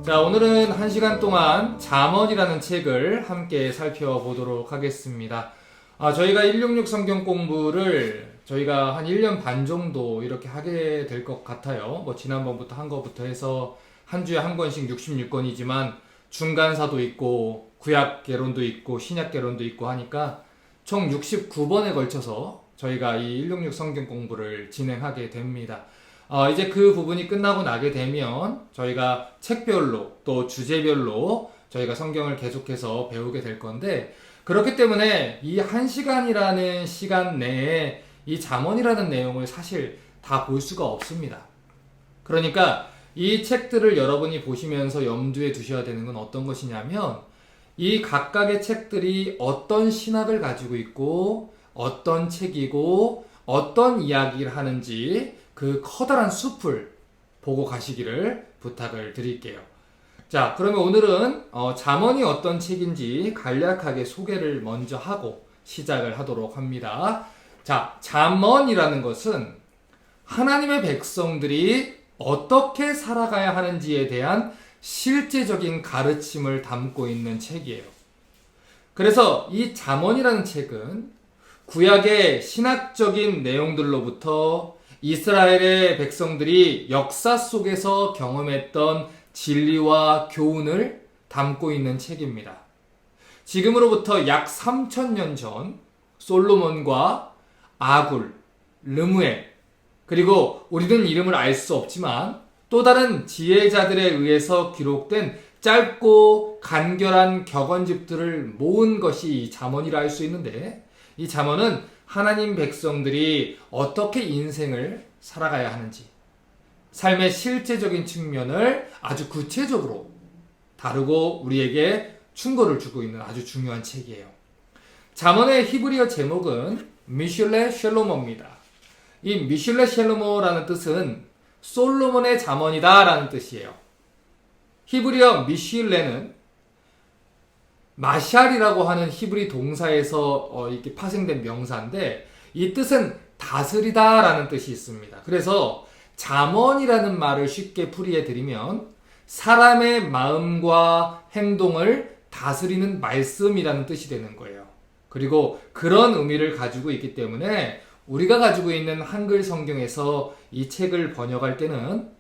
자, 오늘은 1시간 동안 잠언이라는 책을 함께 살펴보도록 하겠습니다. 저희가 166 성경 공부를 저희가 한 1년 반 정도 이렇게 하게 될 것 같아요. 지난번부터 한 거부터 해서 한 주에 한 권씩 66권이지만 중간사도 있고 구약개론도 있고 신약개론도 있고 하니까 총 69번에 걸쳐서 저희가 이 166 성경 공부를 진행하게 됩니다. 이제 그 부분이 끝나고 나게 되면 저희가 책별로 또 주제별로 저희가 성경을 계속해서 배우게 될 건데, 그렇기 때문에 이 1시간이라는 시간 내에 이 잠언이라는 내용을 사실 다 볼 수가 없습니다. 그러니까 이 책들을 여러분이 보시면서 염두에 두셔야 되는 건 어떤 것이냐면, 이 각각의 책들이 어떤 신학을 가지고 있고 어떤 책이고 어떤 이야기를 하는지 그 커다란 숲을 보고 가시기를 부탁을 드릴게요. 자, 그러면 오늘은 잠언이 어떤 책인지 간략하게 소개를 먼저 하고 시작을 하도록 합니다. 자, 잠언이라는 것은 하나님의 백성들이 어떻게 살아가야 하는지에 대한 실제적인 가르침을 담고 있는 책이에요. 그래서 이 잠언이라는 책은 구약의 신학적인 내용들로부터 이스라엘의 백성들이 역사 속에서 경험했던 진리와 교훈을 담고 있는 책입니다. 지금으로부터 약 3000년 전 솔로몬과 아굴, 르무엘, 그리고 우리는 이름을 알 수 없지만 또 다른 지혜자들에 의해서 기록된 짧고 간결한 격언집들을 모은 것이 이 잠언이라 할 수 있는데, 이 잠언은 하나님 백성들이 어떻게 인생을 살아가야 하는지, 삶의 실제적인 측면을 아주 구체적으로 다루고 우리에게 충고를 주고 있는 아주 중요한 책이에요. 잠언의 히브리어 제목은 미슐레 쉘로모입니다. 이 미슐레 쉘로모라는 뜻은 솔로몬의 잠언이다 라는 뜻이에요. 히브리어 미슐레는 마샬이라고 하는 히브리 동사에서 이렇게 파생된 명사인데, 이 뜻은 다스리다 라는 뜻이 있습니다. 그래서 잠언이라는 말을 쉽게 풀이해 드리면 사람의 마음과 행동을 다스리는 말씀이라는 뜻이 되는 거예요. 그리고 그런 의미를 가지고 있기 때문에 우리가 가지고 있는 한글 성경에서 이 책을 번역할 때는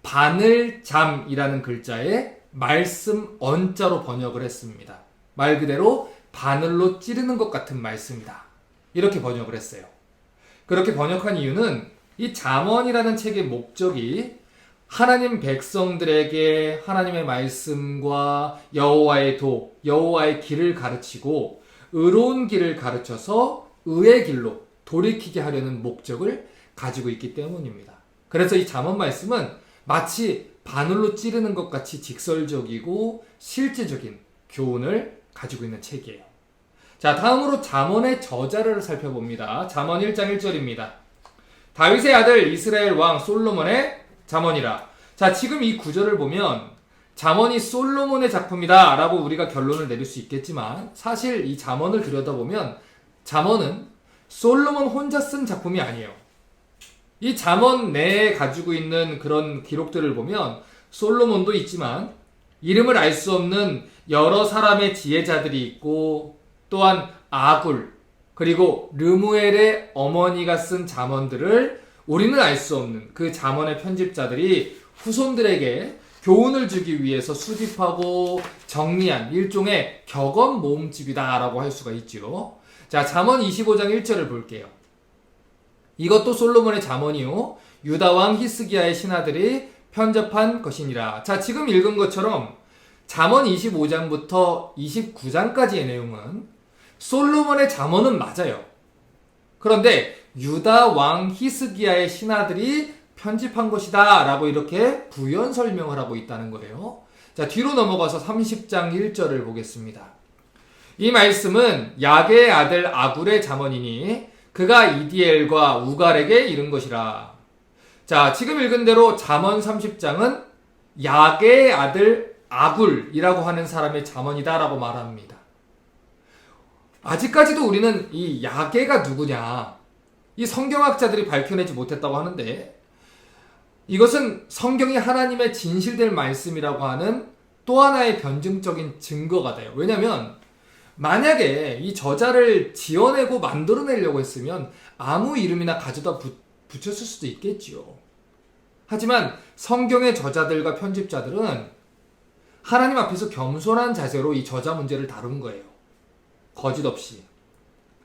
바늘잠이라는 글자에 말씀 언자로 번역을 했습니다. 말 그대로 바늘로 찌르는 것 같은 말씀이다, 이렇게 번역을 했어요. 그렇게 번역한 이유는 이 잠언이라는 책의 목적이 하나님 백성들에게 하나님의 말씀과 여호와의 도, 여호와의 길을 가르치고 의로운 길을 가르쳐서 의의 길로 돌이키게 하려는 목적을 가지고 있기 때문입니다. 그래서 이 잠언 말씀은 마치 바늘로 찌르는 것 같이 직설적이고 실제적인 교훈을 가지고 있는 책이에요. 자, 다음으로 잠언의 저자를 살펴봅니다. 잠언 1장 1절입니다. 다윗의 아들 이스라엘 왕 솔로몬의 잠언이라. 자, 지금 이 구절을 보면 잠언이 솔로몬의 작품이다 라고 우리가 결론을 내릴 수 있겠지만, 사실 이 잠언을 들여다보면 잠언은 솔로몬 혼자 쓴 작품이 아니에요. 이 잠언 내에 가지고 있는 그런 기록들을 보면 솔로몬도 있지만 이름을 알 수 없는 여러 사람의 지혜자들이 있고, 또한 아굴, 그리고 르무엘의 어머니가 쓴 잠언들을 우리는 알 수 없는 그 잠언의 편집자들이 후손들에게 교훈을 주기 위해서 수집하고 정리한 일종의 격언 모음집이다 라고 할 수가 있죠. 자, 잠언 25장 1절을 볼게요. 이것도 솔로몬의 잠언이요 유다왕 히스기야의 신하들이 편접한 것이니라. 자, 지금 읽은 것처럼 잠언 25장부터 29장까지의 내용은 솔로몬의 잠언은 맞아요. 그런데 유다 왕 히스기야의 신하들이 편집한 것이다 라고 이렇게 부연 설명을 하고 있다는 거예요. 자, 뒤로 넘어가서 30장 1절을 보겠습니다. 이 말씀은 야게의 아들 아굴의 잠언이니 그가 이디엘과 우갈에게 이른 것이라. 자, 지금 읽은 대로 잠언 30장은 야게의 아들 아굴이라고 하는 사람의 잠언이다 라고 말합니다. 아직까지도 우리는 이 야게가 누구냐, 이 성경학자들이 밝혀내지 못했다고 하는데, 이것은 성경이 하나님의 진실될 말씀이라고 하는 또 하나의 변증적인 증거가 돼요. 왜냐하면 만약에 이 저자를 지어내고 만들어내려고 했으면 아무 이름이나 가져다 붙였을 수도 있겠지요. 하지만 성경의 저자들과 편집자들은 하나님 앞에서 겸손한 자세로 이 저자 문제를 다룬 거예요. 거짓 없이.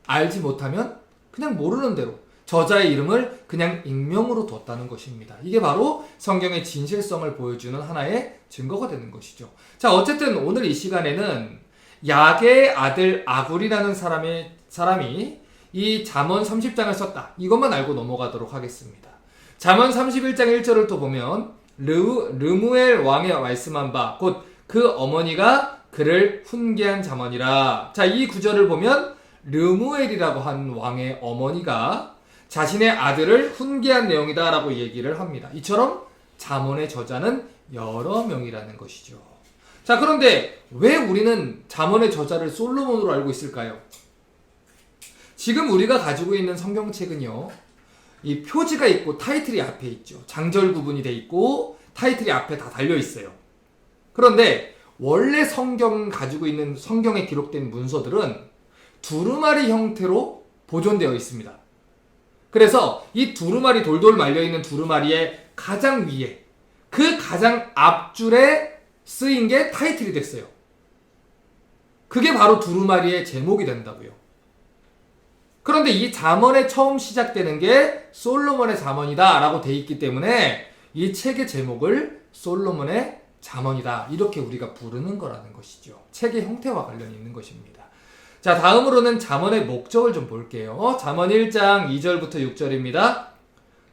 알지 못하면 그냥 모르는 대로 저자의 이름을 그냥 익명으로 뒀다는 것입니다. 이게 바로 성경의 진실성을 보여주는 하나의 증거가 되는 것이죠. 자, 어쨌든 오늘 이 시간에는 야게의 아들 아굴이라는 사람이 이 잠언 30장을 썼다. 이것만 알고 넘어가도록 하겠습니다. 잠언 31장 1절을 또 보면 르무엘 왕의 말씀한 바 곧 그 어머니가 그를 훈계한 잠언이라. 자, 이 구절을 보면 르무엘이라고 한 왕의 어머니가 자신의 아들을 훈계한 내용이다 라고 얘기를 합니다. 이처럼 잠언의 저자는 여러 명이라는 것이죠. 자, 그런데 왜 우리는 잠언의 저자를 솔로몬으로 알고 있을까요? 지금 우리가 가지고 있는 성경책은요, 이 표지가 있고 타이틀이 앞에 있죠. 장절 구분이 돼 있고 타이틀이 앞에 다 달려 있어요. 그런데 원래 성경 가지고 있는 성경에 기록된 문서들은 두루마리 형태로 보존되어 있습니다. 그래서 이 두루마리 돌돌 말려있는 두루마리의 가장 위에 그 가장 앞줄에 쓰인 게 타이틀이 됐어요. 그게 바로 두루마리의 제목이 된다고요. 그런데 이 잠언에 처음 시작되는 게 솔로몬의 잠언이다 라고 돼 있기 때문에 이 책의 제목을 솔로몬의 잠언이다 이렇게 우리가 부르는 거라는 것이죠. 책의 형태와 관련이 있는 것입니다. 자, 다음으로는 잠언의 목적을 좀 볼게요. 잠언 1장 2절부터 6절입니다.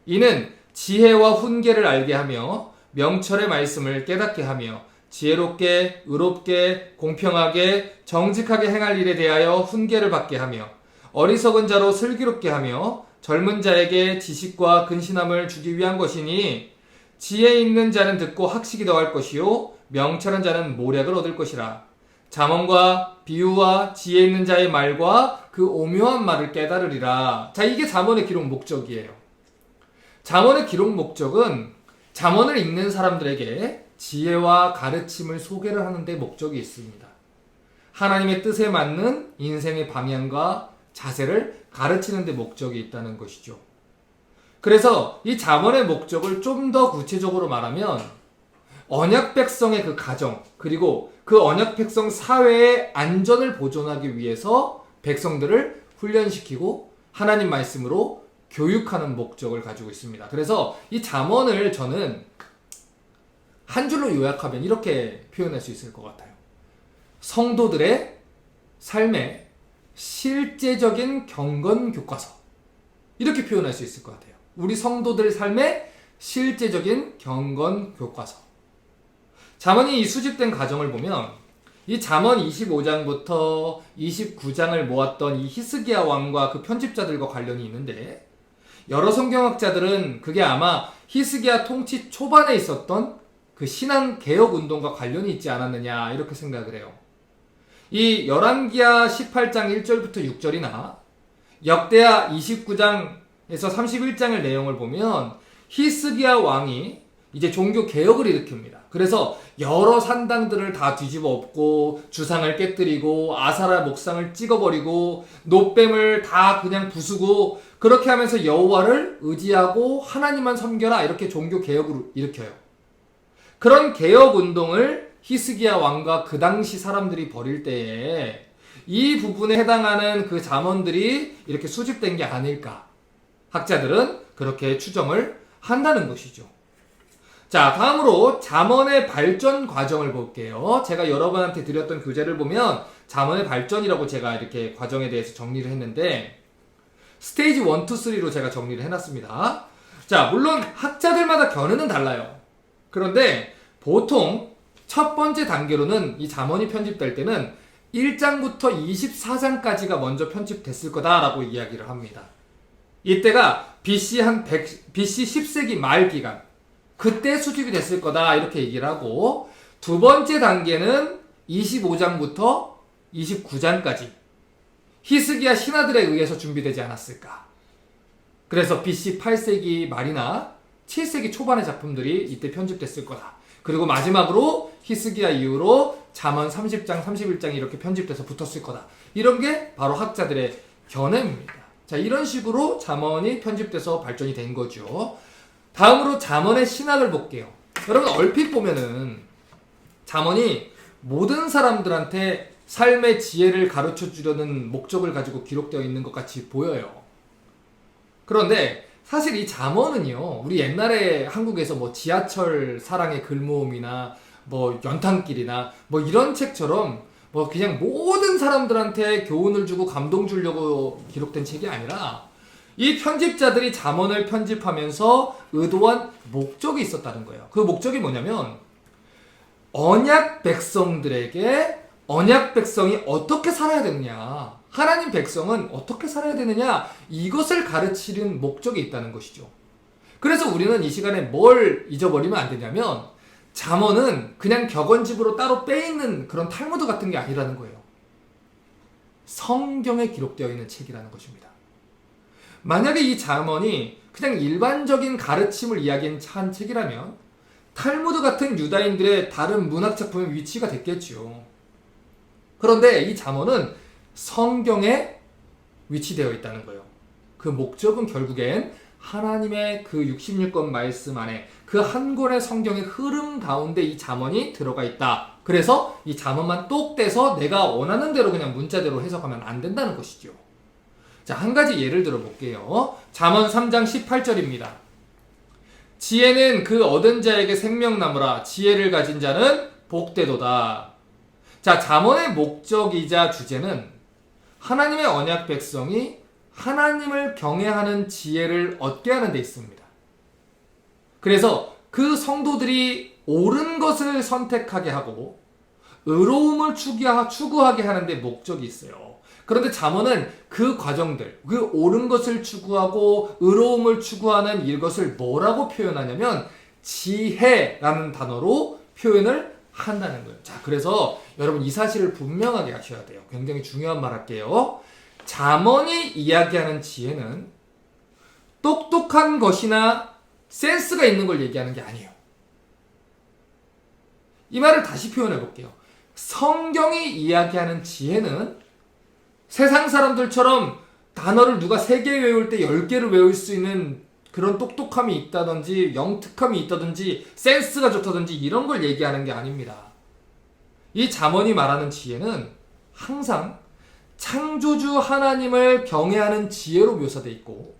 이는 지혜와 훈계를 알게 하며 명철의 말씀을 깨닫게 하며 지혜롭게, 의롭게, 공평하게, 정직하게 행할 일에 대하여 훈계를 받게 하며 어리석은 자로 슬기롭게 하며 젊은 자에게 지식과 근신함을 주기 위한 것이니 지혜 있는 자는 듣고 학식이 더할 것이요 명철한 자는 모략을 얻을 것이라. 잠언과 비유와 지혜 있는 자의 말과 그 오묘한 말을 깨달으리라. 자, 이게 잠언의 기록 목적이에요. 잠언의 기록 목적은 잠언을 읽는 사람들에게 지혜와 가르침을 소개를 하는 데 목적이 있습니다. 하나님의 뜻에 맞는 인생의 방향과 자세를 가르치는 데 목적이 있다는 것이죠. 그래서 이 잠언의 목적을 좀 더 구체적으로 말하면 언약 백성의 그 가정 그리고 그 언약 백성 사회의 안전을 보존하기 위해서 백성들을 훈련시키고 하나님 말씀으로 교육하는 목적을 가지고 있습니다. 그래서 이 잠언을 저는 한 줄로 요약하면 이렇게 표현할 수 있을 것 같아요. 성도들의 삶의 실제적인 경건 교과서 이렇게 표현할 수 있을 것 같아요. 우리 성도들 삶의 실제적인 경건 교과서. 잠언이 이 수집된 과정을 보면 이 잠언 25장부터 29장을 모았던 이 히스기야 왕과 그 편집자들과 관련이 있는데 여러 성경학자들은 그게 아마 히스기야 통치 초반에 있었던 그 신앙 개혁 운동과 관련이 있지 않았느냐 이렇게 생각을 해요. 이 열왕기하 18장 1절부터 6절이나 역대하 29장에서 31장의 내용을 보면 히스기야 왕이 이제 종교 개혁을 일으킵니다. 그래서 여러 산당들을 다 뒤집어 엎고 주상을 깨뜨리고 아사라 목상을 찍어버리고 노뱀을 다 그냥 부수고 그렇게 하면서 여호와를 의지하고 하나님만 섬겨라 이렇게 종교 개혁을 일으켜요. 그런 개혁 운동을 히스기야 왕과 그 당시 사람들이 벌일 때에 이 부분에 해당하는 그 잠언들이 이렇게 수집된 게 아닐까 학자들은 그렇게 추정을 한다는 것이죠. 자, 다음으로 잠언의 발전 과정을 볼게요. 제가 여러분한테 드렸던 교재를 보면 잠언의 발전이라고 제가 이렇게 과정에 대해서 정리를 했는데 스테이지 1, 2, 3로 제가 정리를 해놨습니다. 자, 물론 학자들마다 견해는 달라요. 그런데 보통 첫 번째 단계로는 이 잠언이 편집될 때는 1장부터 24장까지가 먼저 편집됐을 거다라고 이야기를 합니다. 이때가 BC 10세기 말 기간 그때 수집이 됐을 거다 이렇게 얘기를 하고 두 번째 단계는 25장부터 29장까지 히스기야 신하들에 의해서 준비되지 않았을까. 그래서 BC 8세기 말이나 7세기 초반의 작품들이 이때 편집됐을 거다. 그리고 마지막으로 히스기야 이후로 잠언 30장, 31장이 이렇게 편집돼서 붙었을 거다. 이런 게 바로 학자들의 견해입니다. 자, 이런 식으로 잠언이 편집돼서 발전이 된 거죠. 다음으로 잠언의 신학을 볼게요. 여러분 얼핏 보면은 잠언이 모든 사람들한테 삶의 지혜를 가르쳐 주려는 목적을 가지고 기록되어 있는 것 같이 보여요. 그런데 사실 이 잠언은요, 우리 옛날에 한국에서 뭐 지하철 사랑의 글모음이나 뭐 연탄길이나 뭐 이런 책처럼 뭐 그냥 모든 사람들한테 교훈을 주고 감동 주려고 기록된 책이 아니라 이 편집자들이 잠언을 편집하면서 의도한 목적이 있었다는 거예요. 그 목적이 뭐냐면 언약 백성들에게 언약 백성이 어떻게 살아야 되느냐, 하나님 백성은 어떻게 살아야 되느냐, 이것을 가르치는 목적이 있다는 것이죠. 그래서 우리는 이 시간에 뭘 잊어버리면 안 되냐면 잠언은 그냥 격언집으로 따로 빼있는 그런 탈무드 같은 게 아니라는 거예요. 성경에 기록되어 있는 책이라는 것입니다. 만약에 이 잠언이 그냥 일반적인 가르침을 이야기한 책이라면 탈무드 같은 유다인들의 다른 문학 작품의 위치가 됐겠죠. 그런데 이 잠언은 성경에 위치되어 있다는 거예요. 그 목적은 결국엔 하나님의 그 66권 말씀 안에 그 한 권의 성경의 흐름 가운데 이 잠언이 들어가 있다. 그래서 이 잠언만 똑 떼서 내가 원하는 대로 그냥 문자대로 해석하면 안 된다는 것이죠. 자, 한 가지 예를 들어 볼게요. 잠언 3장 18절입니다. 지혜는 그 얻은 자에게 생명나무라, 지혜를 가진 자는 복되도다. 자, 잠언의 목적이자 주제는 하나님의 언약 백성이 하나님을 경외하는 지혜를 얻게 하는 데 있습니다. 그래서 그 성도들이 옳은 것을 선택하게 하고 의로움을 추구하게 하는 데 목적이 있어요. 그런데 잠언은 그 과정들, 그 옳은 것을 추구하고 의로움을 추구하는 이것을 뭐라고 표현하냐면 지혜라는 단어로 표현을 한다는 거예요. 자, 그래서 여러분 이 사실을 분명하게 하셔야 돼요. 굉장히 중요한 말 할게요. 잠언이 이야기하는 지혜는 똑똑한 것이나 센스가 있는 걸 얘기하는 게 아니에요. 이 말을 다시 표현해 볼게요. 성경이 이야기하는 지혜는 세상 사람들처럼 단어를 누가 3개 외울 때 10개를 외울 수 있는 그런 똑똑함이 있다든지 영특함이 있다든지 센스가 좋다든지 이런 걸 얘기하는 게 아닙니다. 이 잠언이 말하는 지혜는 항상 창조주 하나님을 경외하는 지혜로 묘사되어 있고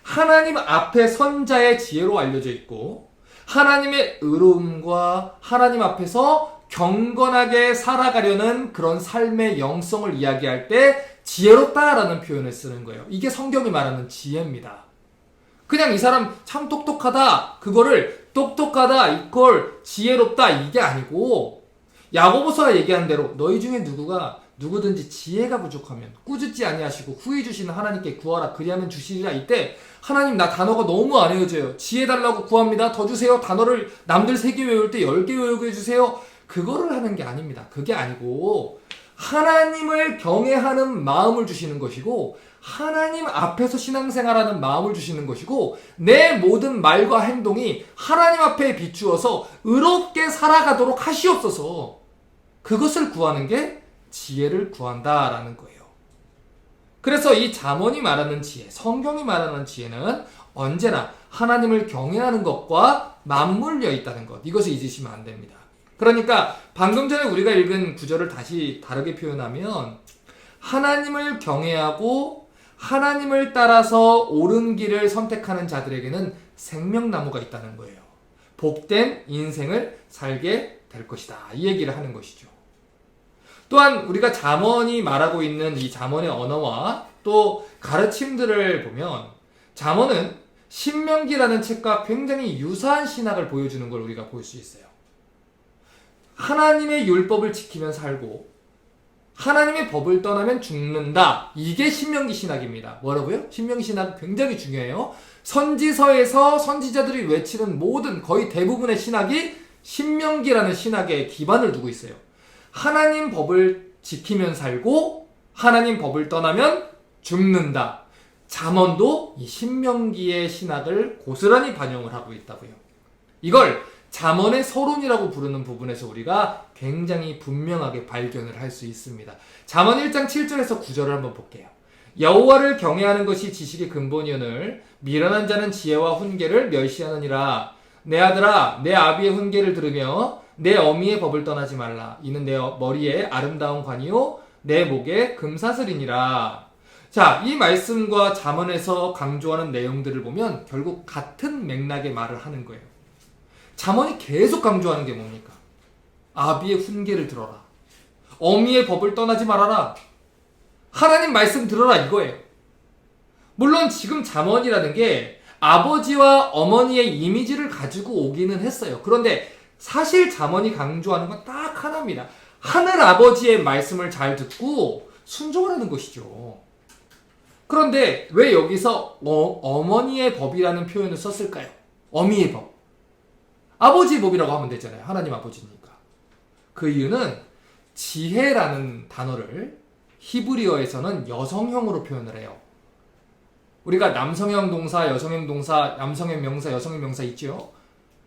하나님 앞에 선 자의 지혜로 알려져 있고 하나님의 의로움과 하나님 앞에서 경건하게 살아가려는 그런 삶의 영성을 이야기할 때 지혜롭다라는 표현을 쓰는 거예요. 이게 성경이 말하는 지혜입니다. 그냥 이 사람 참 똑똑하다, 그거를 똑똑하다 이퀄 지혜롭다 이게 아니고 야고보서가 얘기하는 대로 너희 중에 누구든지 지혜가 부족하면 꾸짖지 아니하시고 후히 주시는 하나님께 구하라 그리하면 주시리라. 이때 하나님 나 단어가 너무 안 외워져요. 지혜 달라고 구합니다. 더 주세요. 단어를 남들 3개 외울 때 10개 외우게 해주세요. 그거를 하는 게 아닙니다. 그게 아니고 하나님을 경외하는 마음을 주시는 것이고 하나님 앞에서 신앙생활하는 마음을 주시는 것이고 내 모든 말과 행동이 하나님 앞에 비추어서 의롭게 살아가도록 하시옵소서. 그것을 구하는 게 지혜를 구한다라는 거예요. 그래서 이 잠언이 말하는 지혜, 성경이 말하는 지혜는 언제나 하나님을 경외하는 것과 맞물려 있다는 것, 이것을 잊으시면 안 됩니다. 그러니까 방금 전에 우리가 읽은 구절을 다시 다르게 표현하면 하나님을 경외하고 하나님을 따라서 옳은 길을 선택하는 자들에게는 생명나무가 있다는 거예요. 복된 인생을 살게 될 것이다. 이 얘기를 하는 것이죠. 또한 우리가 잠언이 말하고 있는 이 잠언의 언어와 또 가르침들을 보면 잠언은 신명기라는 책과 굉장히 유사한 신학을 보여주는 걸 우리가 볼 수 있어요. 하나님의 율법을 지키면 살고 하나님의 법을 떠나면 죽는다. 이게 신명기 신학입니다. 뭐라고요? 신명기 신학은 굉장히 중요해요. 선지서에서 선지자들이 외치는 모든 거의 대부분의 신학이 신명기라는 신학에 기반을 두고 있어요. 하나님 법을 지키면 살고 하나님 법을 떠나면 죽는다. 잠언도 이 신명기의 신학을 고스란히 반영을 하고 있다고요. 이걸 잠언의 서론이라고 부르는 부분에서 우리가 굉장히 분명하게 발견을 할 수 있습니다. 잠언 1장 7절에서 9절을 한번 볼게요. 여호와를 경외하는 것이 지식의 근본이오늘 미련한 자는 지혜와 훈계를 멸시하느니라. 내 아들아, 내 아비의 훈계를 들으며 내 어미의 법을 떠나지 말라. 이는 내 머리에 아름다운 관이요 내 목에 금사슬이니라. 자, 이 말씀과 잠언에서 강조하는 내용들을 보면 결국 같은 맥락의 말을 하는 거예요. 잠언이 계속 강조하는 게 뭡니까? 아비의 훈계를 들어라. 어미의 법을 떠나지 말아라. 하나님 말씀 들어라 이거예요. 물론 지금 잠언이라는 게 아버지와 어머니의 이미지를 가지고 오기는 했어요. 그런데 사실 잠언이 강조하는 건 딱 하나입니다. 하늘 아버지의 말씀을 잘 듣고 순종하는 것이죠. 그런데 왜 여기서 어머니의 법이라는 표현을 썼을까요? 어미의 법. 아버지의 법이라고 하면 되잖아요. 하나님 아버지니까. 그 이유는 지혜라는 단어를 히브리어에서는 여성형으로 표현을 해요. 우리가 남성형 동사, 여성형 동사, 남성형 명사, 여성형 명사 있죠.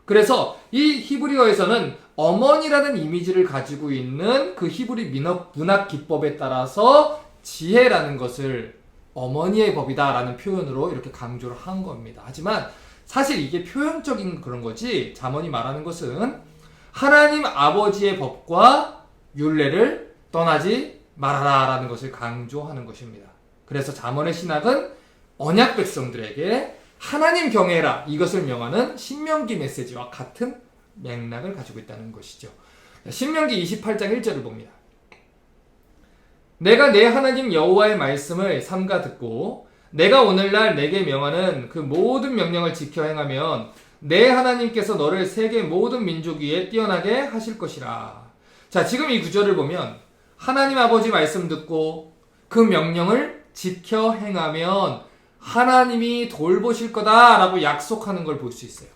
그래서 이 히브리어에서는 어머니라는 이미지를 가지고 있는 그 히브리 문학 기법에 따라서 지혜라는 것을 어머니의 법이다라는 표현으로 이렇게 강조를 한 겁니다. 하지만 사실 이게 표현적인 그런 거지 잠언이 말하는 것은 하나님 아버지의 법과 율례를 떠나지 말아라라는 것을 강조하는 것입니다. 그래서 잠언의 신학은 언약 백성들에게 하나님 경외해라 이것을 명하는 신명기 메시지와 같은 맥락을 가지고 있다는 것이죠. 신명기 28장 1절을 봅니다. 내가 내 하나님 여호와의 말씀을 삼가 듣고 내가 오늘날 내게 명하는 그 모든 명령을 지켜 행하면 내 하나님께서 너를 세계 모든 민족 위에 뛰어나게 하실 것이라. 자, 지금 이 구절을 보면 하나님 아버지 말씀 듣고 그 명령을 지켜 행하면 하나님이 돌보실 거다라고 약속하는 걸 볼 수 있어요.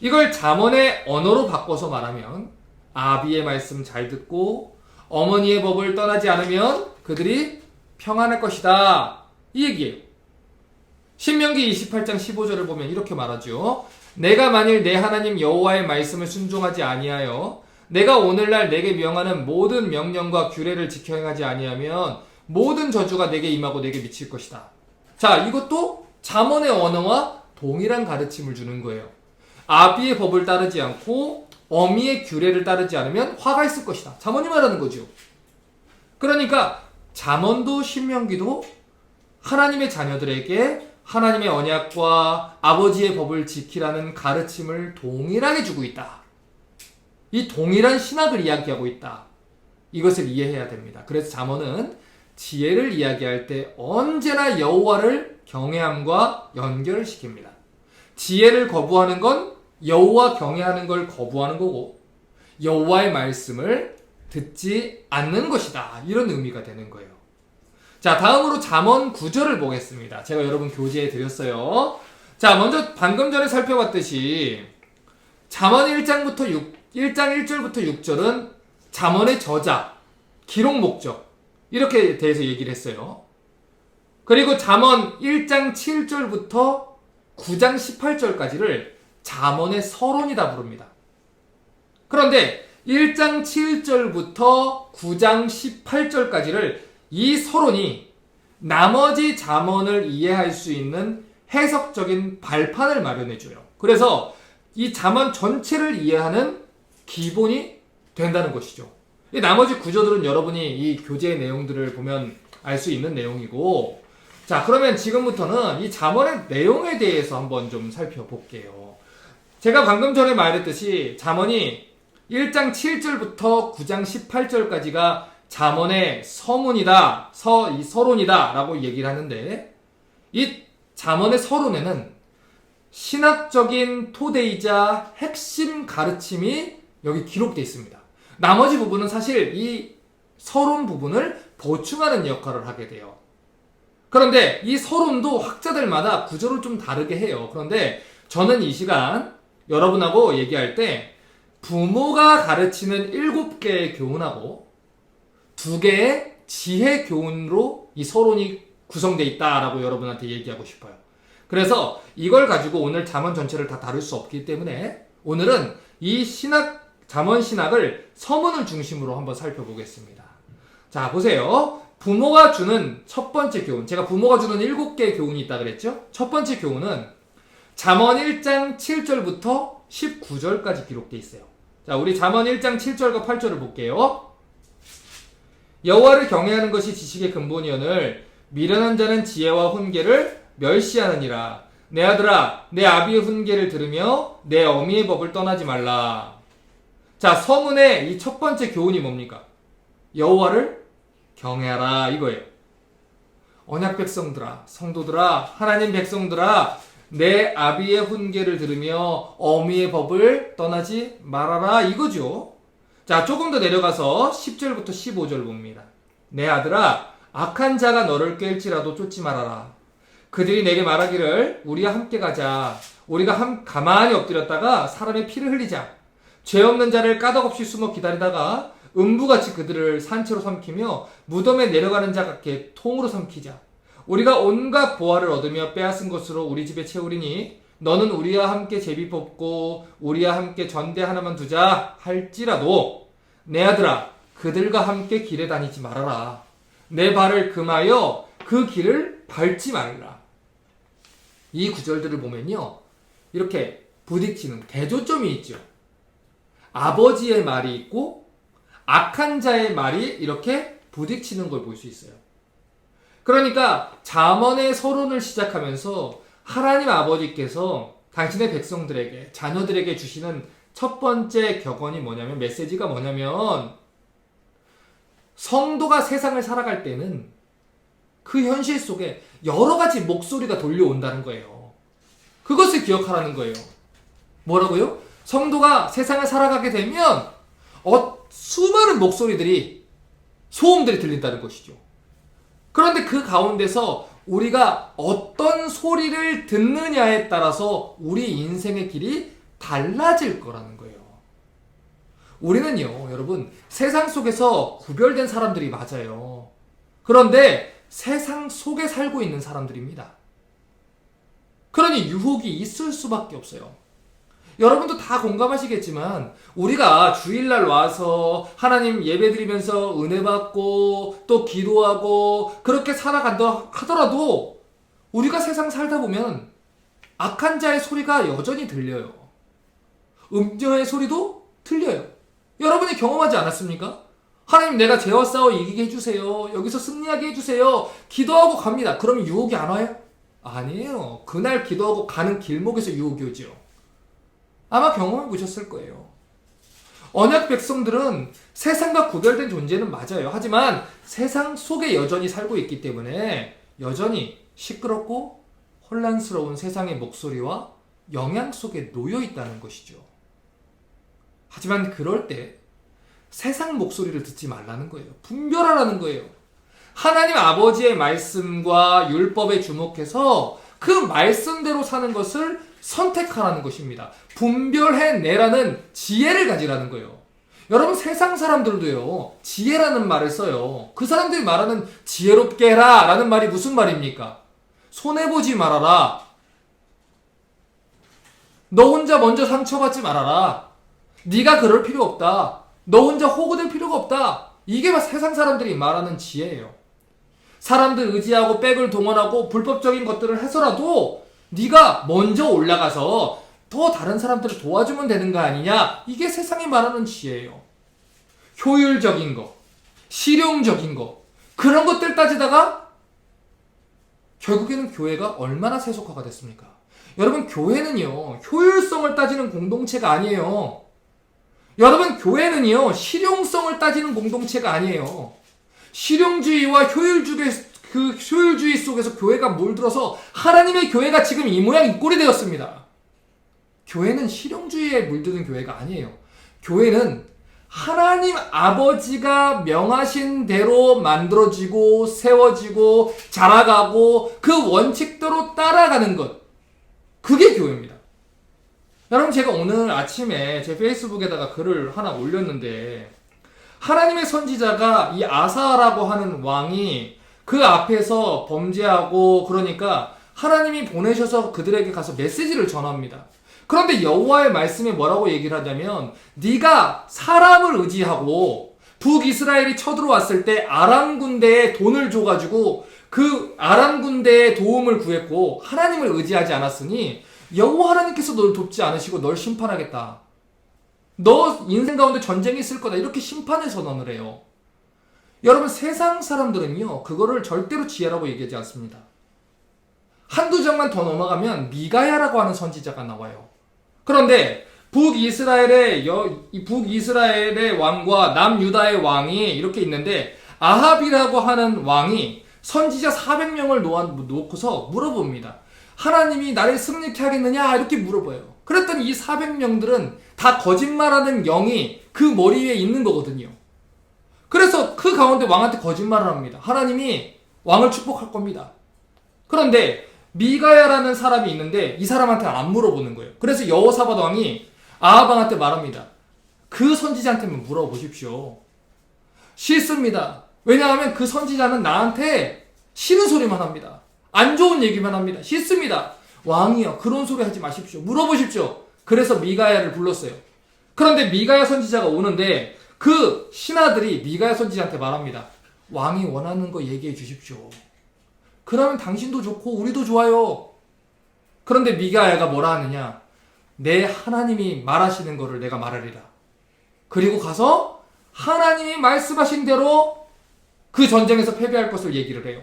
이걸 잠언의 언어로 바꿔서 말하면 아비의 말씀 잘 듣고 어머니의 법을 떠나지 않으면 그들이 평안할 것이다. 이 얘기예요. 신명기 28장 15절을 보면 이렇게 말하죠. 내가 만일 내 하나님 여호와의 말씀을 순종하지 아니하여 내가 오늘날 내게 명하는 모든 명령과 규례를 지켜 행하지 아니하면 모든 저주가 내게 임하고 내게 미칠 것이다. 자, 이것도 잠언의 언어와 동일한 가르침을 주는 거예요. 아비의 법을 따르지 않고 어미의 규례를 따르지 않으면 화가 있을 것이다. 잠언이 말하는 거죠. 그러니까 잠언도 신명기도 하나님의 자녀들에게 하나님의 언약과 아버지의 법을 지키라는 가르침을 동일하게 주고 있다. 이 동일한 신학을 이야기하고 있다. 이것을 이해해야 됩니다. 그래서 잠언은 지혜를 이야기할 때 언제나 여호와를 경외함과 연결을 시킵니다. 지혜를 거부하는 건 여호와 경외하는 걸 거부하는 거고 여호와의 말씀을 듣지 않는 것이다. 이런 의미가 되는 거예요. 자, 다음으로 잠언 9절을 보겠습니다. 제가 여러분 교재에 드렸어요. 자, 먼저 방금 전에 살펴봤듯이 잠언 1장 1절부터 6절은 잠언의 저자, 기록 목적 이렇게 대해서 얘기를 했어요. 그리고 잠언 1장 7절부터 9장 18절까지를 잠언의 서론이다 부릅니다. 그런데 1장 7절부터 9장 18절까지를 이 서론이 나머지 잠언을 이해할 수 있는 해석적인 발판을 마련해줘요. 그래서 이 잠언 전체를 이해하는 기본이 된다는 것이죠. 이 나머지 구조들은 여러분이 이 교재의 내용들을 보면 알 수 있는 내용이고, 자, 그러면 지금부터는 이 잠언의 내용에 대해서 한번 좀 살펴볼게요. 제가 방금 전에 말했듯이 잠언이 1장 7절부터 9장 18절까지가 잠언의 서문이다, 이 서론이다 라고 얘기를 하는데, 이 잠언의 서론에는 신학적인 토대이자 핵심 가르침이 여기 기록되어 있습니다. 나머지 부분은 사실 이 서론 부분을 보충하는 역할을 하게 돼요. 그런데 이 서론도 학자들마다 구조를 좀 다르게 해요. 그런데 저는 이 시간 여러분하고 얘기할 때 부모가 가르치는 7개의 교훈하고 2개의 지혜 교훈으로 이 서론이 구성되어 있다라고 여러분한테 얘기하고 싶어요. 그래서 이걸 가지고 오늘 잠언 전체를 다 다룰 수 없기 때문에 오늘은 이 잠언 신학을 서문을 중심으로 한번 살펴보겠습니다. 자, 보세요. 부모가 주는 첫 번째 교훈. 제가 부모가 주는 7개의 교훈이 있다 그랬죠? 첫 번째 교훈은 잠언 1장 7절부터 19절까지 기록되어 있어요. 자, 우리 잠언 1장 7절과 8절을 볼게요. 여호와를 경외하는 것이 지식의 근본이오늘 미련한 자는 지혜와 훈계를 멸시하느니라. 내 아들아, 내 아비의 훈계를 들으며 내 어미의 법을 떠나지 말라. 자, 서문의 이 첫 번째 교훈이 뭡니까? 여호와를 경외하라 이거예요. 언약 백성들아, 성도들아, 하나님 백성들아, 내 아비의 훈계를 들으며 어미의 법을 떠나지 말아라 이거죠. 자, 조금 더 내려가서 10절부터 15절 봅니다. 내 아들아, 악한 자가 너를 꿰일지라도 쫓지 말아라. 그들이 내게 말하기를 우리와 함께 가자. 우리가 가만히 엎드렸다가 사람의 피를 흘리자. 죄 없는 자를 까닭없이 숨어 기다리다가 음부같이 그들을 산채로 삼키며 무덤에 내려가는 자 같게 통으로 삼키자. 우리가 온갖 보화를 얻으며 빼앗은 것으로 우리 집에 채우리니 너는 우리와 함께 제비 뽑고 우리와 함께 전대 하나만 두자 할지라도 내 아들아, 그들과 함께 길에 다니지 말아라. 내 발을 금하여 그 길을 밟지 말라. 이 구절들을 보면요, 이렇게 부딪히는 대조점이 있죠. 아버지의 말이 있고 악한 자의 말이 이렇게 부딪히는 걸 볼 수 있어요. 그러니까 잠언의 서론을 시작하면서 하나님 아버지께서 당신의 백성들에게, 자녀들에게 주시는 첫 번째 격언이 뭐냐면, 메시지가 뭐냐면, 성도가 세상을 살아갈 때는 그 현실 속에 여러 가지 목소리가 돌려온다는 거예요. 그것을 기억하라는 거예요. 뭐라고요? 성도가 세상을 살아가게 되면 수많은 목소리들이, 소음들이 들린다는 것이죠. 그런데 그 가운데서 우리가 어떤 소리를 듣느냐에 따라서 우리 인생의 길이 달라질 거라는 거예요. 우리는요, 여러분, 세상 속에서 구별된 사람들이 맞아요. 그런데 세상 속에 살고 있는 사람들입니다. 그러니 유혹이 있을 수밖에 없어요. 여러분도 다 공감하시겠지만 우리가 주일날 와서 하나님 예배드리면서 은혜 받고 또 기도하고 그렇게 살아간다 하더라도 우리가 세상 살다 보면 악한 자의 소리가 여전히 들려요. 음녀의 소리도 들려요. 여러분이 경험하지 않았습니까? 하나님, 내가 죄와 싸워 이기게 해주세요. 여기서 승리하게 해주세요. 기도하고 갑니다. 그러면 유혹이 안 와요? 아니에요. 그날 기도하고 가는 길목에서 유혹이 오죠. 아마 경험해 보셨을 거예요. 언약 백성들은 세상과 구별된 존재는 맞아요. 하지만 세상 속에 여전히 살고 있기 때문에 여전히 시끄럽고 혼란스러운 세상의 목소리와 영향 속에 놓여 있다는 것이죠. 하지만 그럴 때 세상 목소리를 듣지 말라는 거예요. 분별하라는 거예요. 하나님 아버지의 말씀과 율법에 주목해서 그 말씀대로 사는 것을 선택하라는 것입니다. 분별해내라는 지혜를 가지라는 거예요. 여러분, 세상 사람들도요, 지혜라는 말을 써요. 그 사람들이 말하는 지혜롭게 해라 라는 말이 무슨 말입니까? 손해보지 말아라. 너 혼자 먼저 상처받지 말아라. 네가 그럴 필요 없다. 너 혼자 호구될 필요가 없다. 이게 세상 사람들이 말하는 지혜예요. 사람들 의지하고 백을 동원하고 불법적인 것들을 해서라도 네가 먼저 올라가서 더 다른 사람들을 도와주면 되는 거 아니냐? 이게 세상이 말하는 지혜예요. 효율적인 거, 실용적인 거, 그런 것들 따지다가 결국에는 교회가 얼마나 세속화가 됐습니까? 여러분, 교회는요, 효율성을 따지는 공동체가 아니에요. 여러분, 교회는요, 실용성을 따지는 공동체가 아니에요. 실용주의와 효율주의 속에서 교회가 물들어서 하나님의 교회가 지금 이 모양 이 꼴이 되었습니다. 교회는 실용주의에 물드는 교회가 아니에요. 교회는 하나님 아버지가 명하신 대로 만들어지고 세워지고 자라가고 그 원칙대로 따라가는 것, 그게 교회입니다. 여러분, 제가 오늘 아침에 제 페이스북에다가 글을 하나 올렸는데, 하나님의 선지자가 이 아사라고 하는 왕이 그 앞에서 범죄하고 그러니까 하나님이 보내셔서 그들에게 가서 메시지를 전합니다. 그런데 여호와의 말씀에 뭐라고 얘기를 하냐면 네가 사람을 의지하고 북이스라엘이 쳐들어왔을 때 아람 군대에 돈을 줘가지고 그 아람 군대의 도움을 구했고 하나님을 의지하지 않았으니 여호와 하나님께서 널 돕지 않으시고 널 심판하겠다. 너 인생 가운데 전쟁이 있을 거다. 이렇게 심판을 선언을 해요. 여러분 세상 사람들은요 그거를 절대로 지혜라고 얘기하지 않습니다. 한두 장만 더 넘어가면 미가야라고 하는 선지자가 나와요. 그런데 북이스라엘의 왕과 남유다의 왕이 이렇게 있는데 아합이라고 하는 왕이 선지자 400명을 놓고서 물어봅니다. 하나님이 나를 승리케 하겠느냐 이렇게 물어봐요. 그랬더니 이 400명들은 다 거짓말하는 영이 그 머리 위에 있는 거거든요. 그래서 그 가운데 왕한테 거짓말을 합니다. 하나님이 왕을 축복할 겁니다. 그런데 미가야라는 사람이 있는데 이 사람한테 안 물어보는 거예요. 그래서 여호사밧 왕이 아합 왕한테 말합니다. 그 선지자한테만 물어보십시오. 싫습니다. 왜냐하면 그 선지자는 나한테 싫은 소리만 합니다. 안 좋은 얘기만 합니다. 싫습니다. 왕이요 그런 소리 하지 마십시오. 물어보십시오. 그래서 미가야를 불렀어요. 그런데 미가야 선지자가 오는데 그 신하들이 미가야 선지자한테 말합니다. 왕이 원하는 거 얘기해 주십시오. 그러면 당신도 좋고 우리도 좋아요. 그런데 미가야가 뭐라 하느냐? 내 하나님이 말하시는 거를 내가 말하리라. 그리고 가서 하나님이 말씀하신 대로 그 전쟁에서 패배할 것을 얘기를 해요.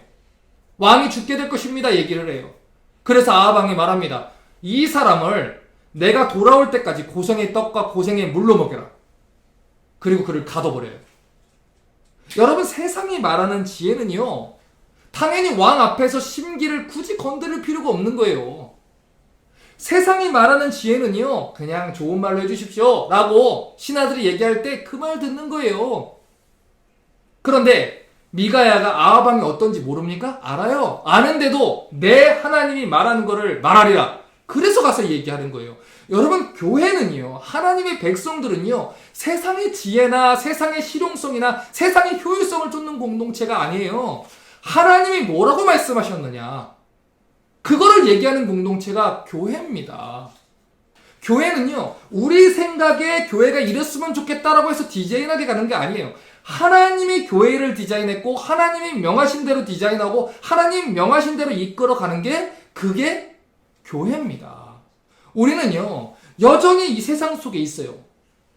왕이 죽게 될 것입니다 얘기를 해요. 그래서 아합 왕이 말합니다. 이 사람을 내가 돌아올 때까지 고생의 떡과 고생의 물로 먹여라. 그리고 그를 가둬버려요. 여러분 세상이 말하는 지혜는요 당연히 왕 앞에서 심기를 굳이 건드릴 필요가 없는 거예요. 세상이 말하는 지혜는요 그냥 좋은 말로 해주십시오 라고 신하들이 얘기할 때 그 말 듣는 거예요. 그런데 미가야가 아합 왕이 어떤지 모릅니까? 알아요. 아는데도 내 하나님이 말하는 거를 말하리라. 그래서 가서 얘기하는 거예요. 여러분 교회는요 하나님의 백성들은요 세상의 지혜나 세상의 실용성이나 세상의 효율성을 쫓는 공동체가 아니에요. 하나님이 뭐라고 말씀하셨느냐 그거를 얘기하는 공동체가 교회입니다. 교회는요 우리 생각에 교회가 이랬으면 좋겠다라고 해서 디자인하게 가는 게 아니에요. 하나님이 교회를 디자인했고 하나님이 명하신 대로 디자인하고 하나님 명하신 대로 이끌어가는 게 그게 교회입니다. 우리는요 여전히 이 세상 속에 있어요.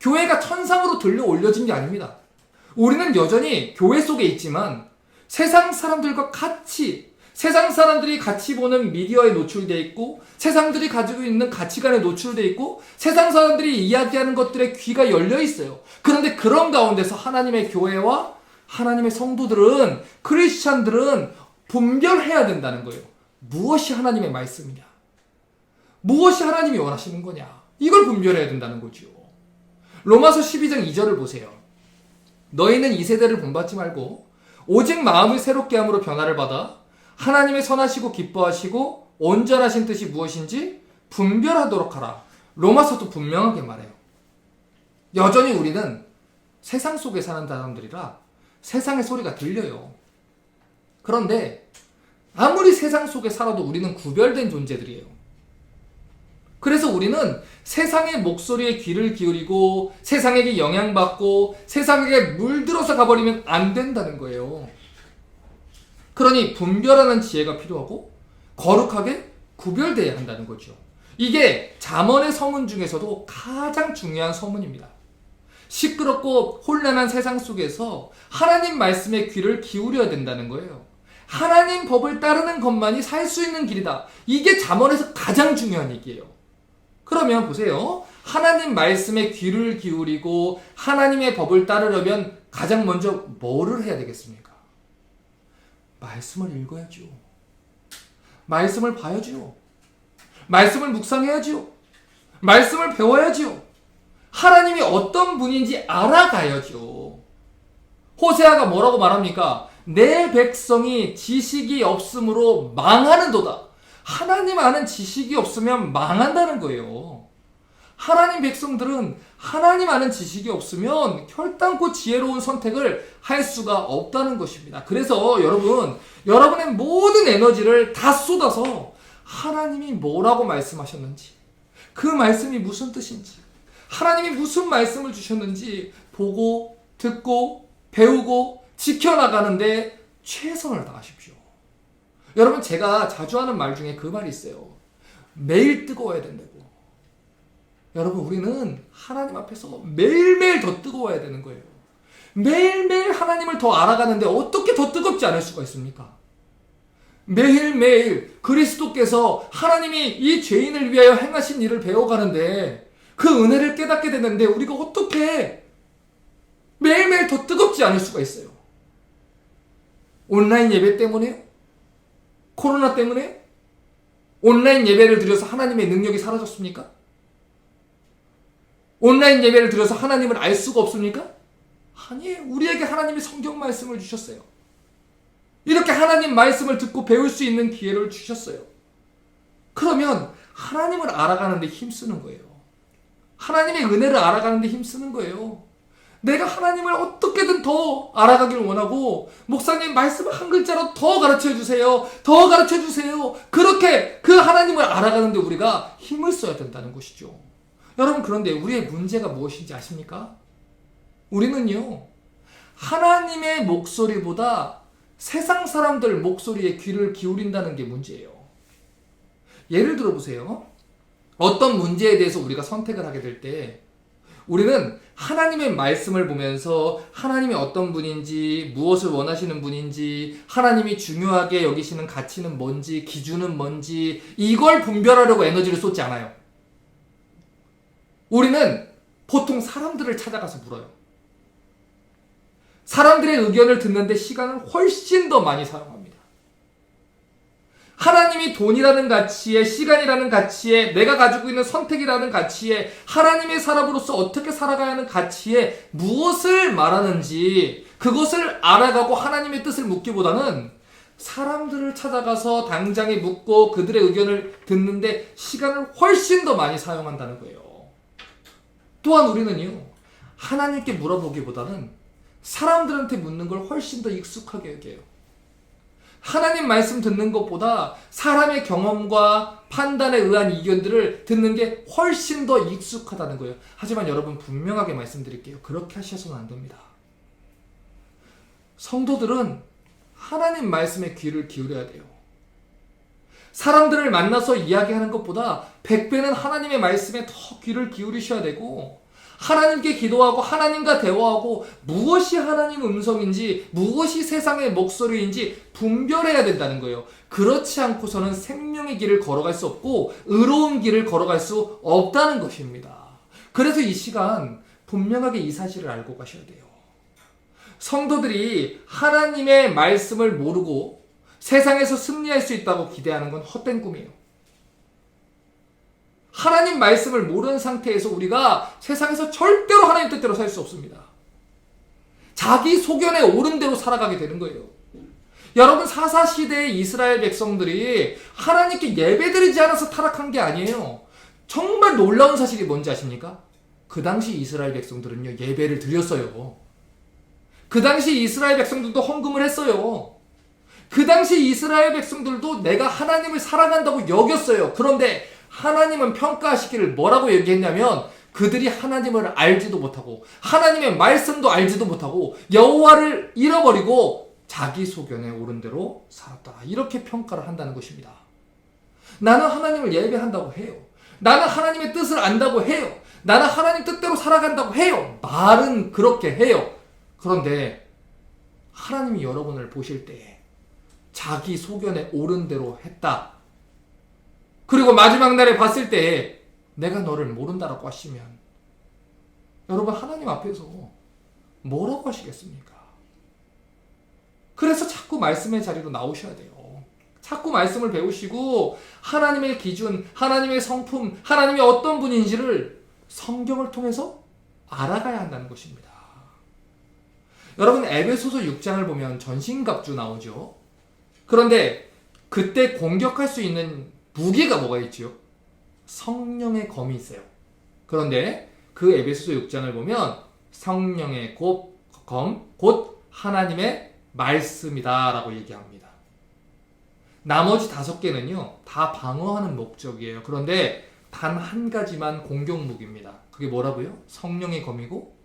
교회가 천상으로 들려 올려진 게 아닙니다. 우리는 여전히 교회 속에 있지만 세상 사람들과 같이 세상 사람들이 같이 보는 미디어에 노출되어 있고 세상들이 가지고 있는 가치관에 노출되어 있고 세상 사람들이 이야기하는 것들에 귀가 열려 있어요. 그런데 그런 가운데서 하나님의 교회와 하나님의 성도들은 크리스찬들은 분별해야 된다는 거예요. 무엇이 하나님의 말씀이냐 무엇이 하나님이 원하시는 거냐 이걸 분별해야 된다는 거죠. 로마서 12장 2절을 보세요. 너희는 이 세대를 본받지 말고 오직 마음을 새롭게 함으로 변화를 받아 하나님의 선하시고 기뻐하시고 온전하신 뜻이 무엇인지 분별하도록 하라. 로마서도 분명하게 말해요. 여전히 우리는 세상 속에 사는 사람들이라 세상의 소리가 들려요. 그런데 아무리 세상 속에 살아도 우리는 구별된 존재들이에요. 그래서 우리는 세상의 목소리에 귀를 기울이고 세상에게 영향받고 세상에게 물들어서 가버리면 안 된다는 거예요. 그러니 분별하는 지혜가 필요하고 거룩하게 구별되어야 한다는 거죠. 이게 잠언의 서문 중에서도 가장 중요한 서문입니다. 시끄럽고 혼란한 세상 속에서 하나님 말씀에 귀를 기울여야 된다는 거예요. 하나님 법을 따르는 것만이 살 수 있는 길이다. 이게 잠언에서 가장 중요한 얘기예요. 그러면 보세요. 하나님 말씀에 귀를 기울이고 하나님의 법을 따르려면 가장 먼저 뭐를 해야 되겠습니까? 말씀을 읽어야죠. 말씀을 봐야죠. 말씀을 묵상해야죠. 말씀을 배워야죠. 하나님이 어떤 분인지 알아가야죠. 호세아가 뭐라고 말합니까? 내 백성이 지식이 없으므로 망하는도다. 하나님 아는 지식이 없으면 망한다는 거예요. 하나님 백성들은 하나님 아는 지식이 없으면 결단코 지혜로운 선택을 할 수가 없다는 것입니다. 그래서 여러분의 모든 에너지를 다 쏟아서 하나님이 뭐라고 말씀하셨는지, 그 말씀이 무슨 뜻인지, 하나님이 무슨 말씀을 주셨는지 보고, 듣고, 배우고, 지켜나가는데 최선을 다하십시오. 여러분, 제가 자주 하는 말 중에 그 말이 있어요. 매일 뜨거워야 된다고. 여러분, 우리는 하나님 앞에서 매일매일 더 뜨거워야 되는 거예요. 매일매일 하나님을 더 알아가는데 어떻게 더 뜨겁지 않을 수가 있습니까? 매일매일 그리스도께서 하나님이 이 죄인을 위하여 행하신 일을 배워가는데 그 은혜를 깨닫게 되는데 우리가 어떻게 매일매일 더 뜨겁지 않을 수가 있어요? 온라인 예배 때문에요? 코로나 때문에? 온라인 예배를 드려서 하나님의 능력이 사라졌습니까? 온라인 예배를 드려서 하나님을 알 수가 없습니까? 아니에요. 우리에게 하나님이 성경 말씀을 주셨어요. 이렇게 하나님 말씀을 듣고 배울 수 있는 기회를 주셨어요. 그러면 하나님을 알아가는데 힘쓰는 거예요. 하나님의 은혜를 알아가는데 힘쓰는 거예요. 내가 하나님을 어떻게든 더 알아가길 원하고, 목사님 말씀 한 글자로 더 가르쳐 주세요. 더 가르쳐 주세요. 그렇게 그 하나님을 알아가는데 우리가 힘을 써야 된다는 것이죠. 여러분, 그런데 우리의 문제가 무엇인지 아십니까? 우리는요, 하나님의 목소리보다 세상 사람들 목소리에 귀를 기울인다는 게 문제예요. 예를 들어 보세요. 어떤 문제에 대해서 우리가 선택을 하게 될 때 우리는 하나님의 말씀을 보면서 하나님이 어떤 분인지, 무엇을 원하시는 분인지, 하나님이 중요하게 여기시는 가치는 뭔지, 기준은 뭔지, 이걸 분별하려고 에너지를 쏟지 않아요. 우리는 보통 사람들을 찾아가서 물어요. 사람들의 의견을 듣는데 시간을 훨씬 더 많이 사용합니다. 하나님이 돈이라는 가치에, 시간이라는 가치에, 내가 가지고 있는 선택이라는 가치에, 하나님의 사람으로서 어떻게 살아가야 하는 가치에 무엇을 말하는지 그것을 알아가고 하나님의 뜻을 묻기보다는 사람들을 찾아가서 당장에 묻고 그들의 의견을 듣는데 시간을 훨씬 더 많이 사용한다는 거예요. 또한 우리는요, 하나님께 물어보기보다는 사람들한테 묻는 걸 훨씬 더 익숙하게 여겨요. 하나님 말씀 듣는 것보다 사람의 경험과 판단에 의한 의견들을 듣는 게 훨씬 더 익숙하다는 거예요. 하지만 여러분, 분명하게 말씀드릴게요. 그렇게 하셔서는 안 됩니다. 성도들은 하나님 말씀에 귀를 기울여야 돼요. 사람들을 만나서 이야기하는 것보다 100배는 하나님의 말씀에 더 귀를 기울이셔야 되고, 하나님께 기도하고 하나님과 대화하고 무엇이 하나님 음성인지 무엇이 세상의 목소리인지 분별해야 된다는 거예요. 그렇지 않고서는 생명의 길을 걸어갈 수 없고 의로운 길을 걸어갈 수 없다는 것입니다. 그래서 이 시간 분명하게 이 사실을 알고 가셔야 돼요. 성도들이 하나님의 말씀을 모르고 세상에서 승리할 수 있다고 기대하는 건 헛된 꿈이에요. 하나님 말씀을 모르는 상태에서 우리가 세상에서 절대로 하나님 뜻대로 살 수 없습니다. 자기 소견에 옳은 대로 살아가게 되는 거예요. 여러분, 사사시대의 이스라엘 백성들이 하나님께 예배드리지 않아서 타락한 게 아니에요. 정말 놀라운 사실이 뭔지 아십니까? 그 당시 이스라엘 백성들은요, 예배를 드렸어요. 그 당시 이스라엘 백성들도 헌금을 했어요. 그 당시 이스라엘 백성들도 내가 하나님을 사랑한다고 여겼어요. 그런데 하나님은 평가하시기를 뭐라고 얘기했냐면, 그들이 하나님을 알지도 못하고 하나님의 말씀도 알지도 못하고 여호와를 잃어버리고 자기 소견에 옳은 대로 살았다. 이렇게 평가를 한다는 것입니다. 나는 하나님을 예배한다고 해요. 나는 하나님의 뜻을 안다고 해요. 나는 하나님 뜻대로 살아간다고 해요. 말은 그렇게 해요. 그런데 하나님이 여러분을 보실 때 자기 소견에 옳은 대로 했다. 그리고 마지막 날에 봤을 때 내가 너를 모른다라고 하시면 여러분, 하나님 앞에서 뭐라고 하시겠습니까? 그래서 자꾸 말씀의 자리로 나오셔야 돼요. 자꾸 말씀을 배우시고 하나님의 기준, 하나님의 성품, 하나님이 어떤 분인지를 성경을 통해서 알아가야 한다는 것입니다. 여러분, 에베소서 6장을 보면 전신갑주 나오죠. 그런데 그때 공격할 수 있는 무기가 뭐가 있지요? 성령의 검이 있어요. 그런데 그 에베소서 6장을 보면 성령의 곧 하나님의 말씀이다라고 얘기합니다. 나머지 5개는요 다 방어하는 목적이에요. 그런데 단 한 가지만 공격무기입니다. 그게 뭐라고요? 성령의 검이고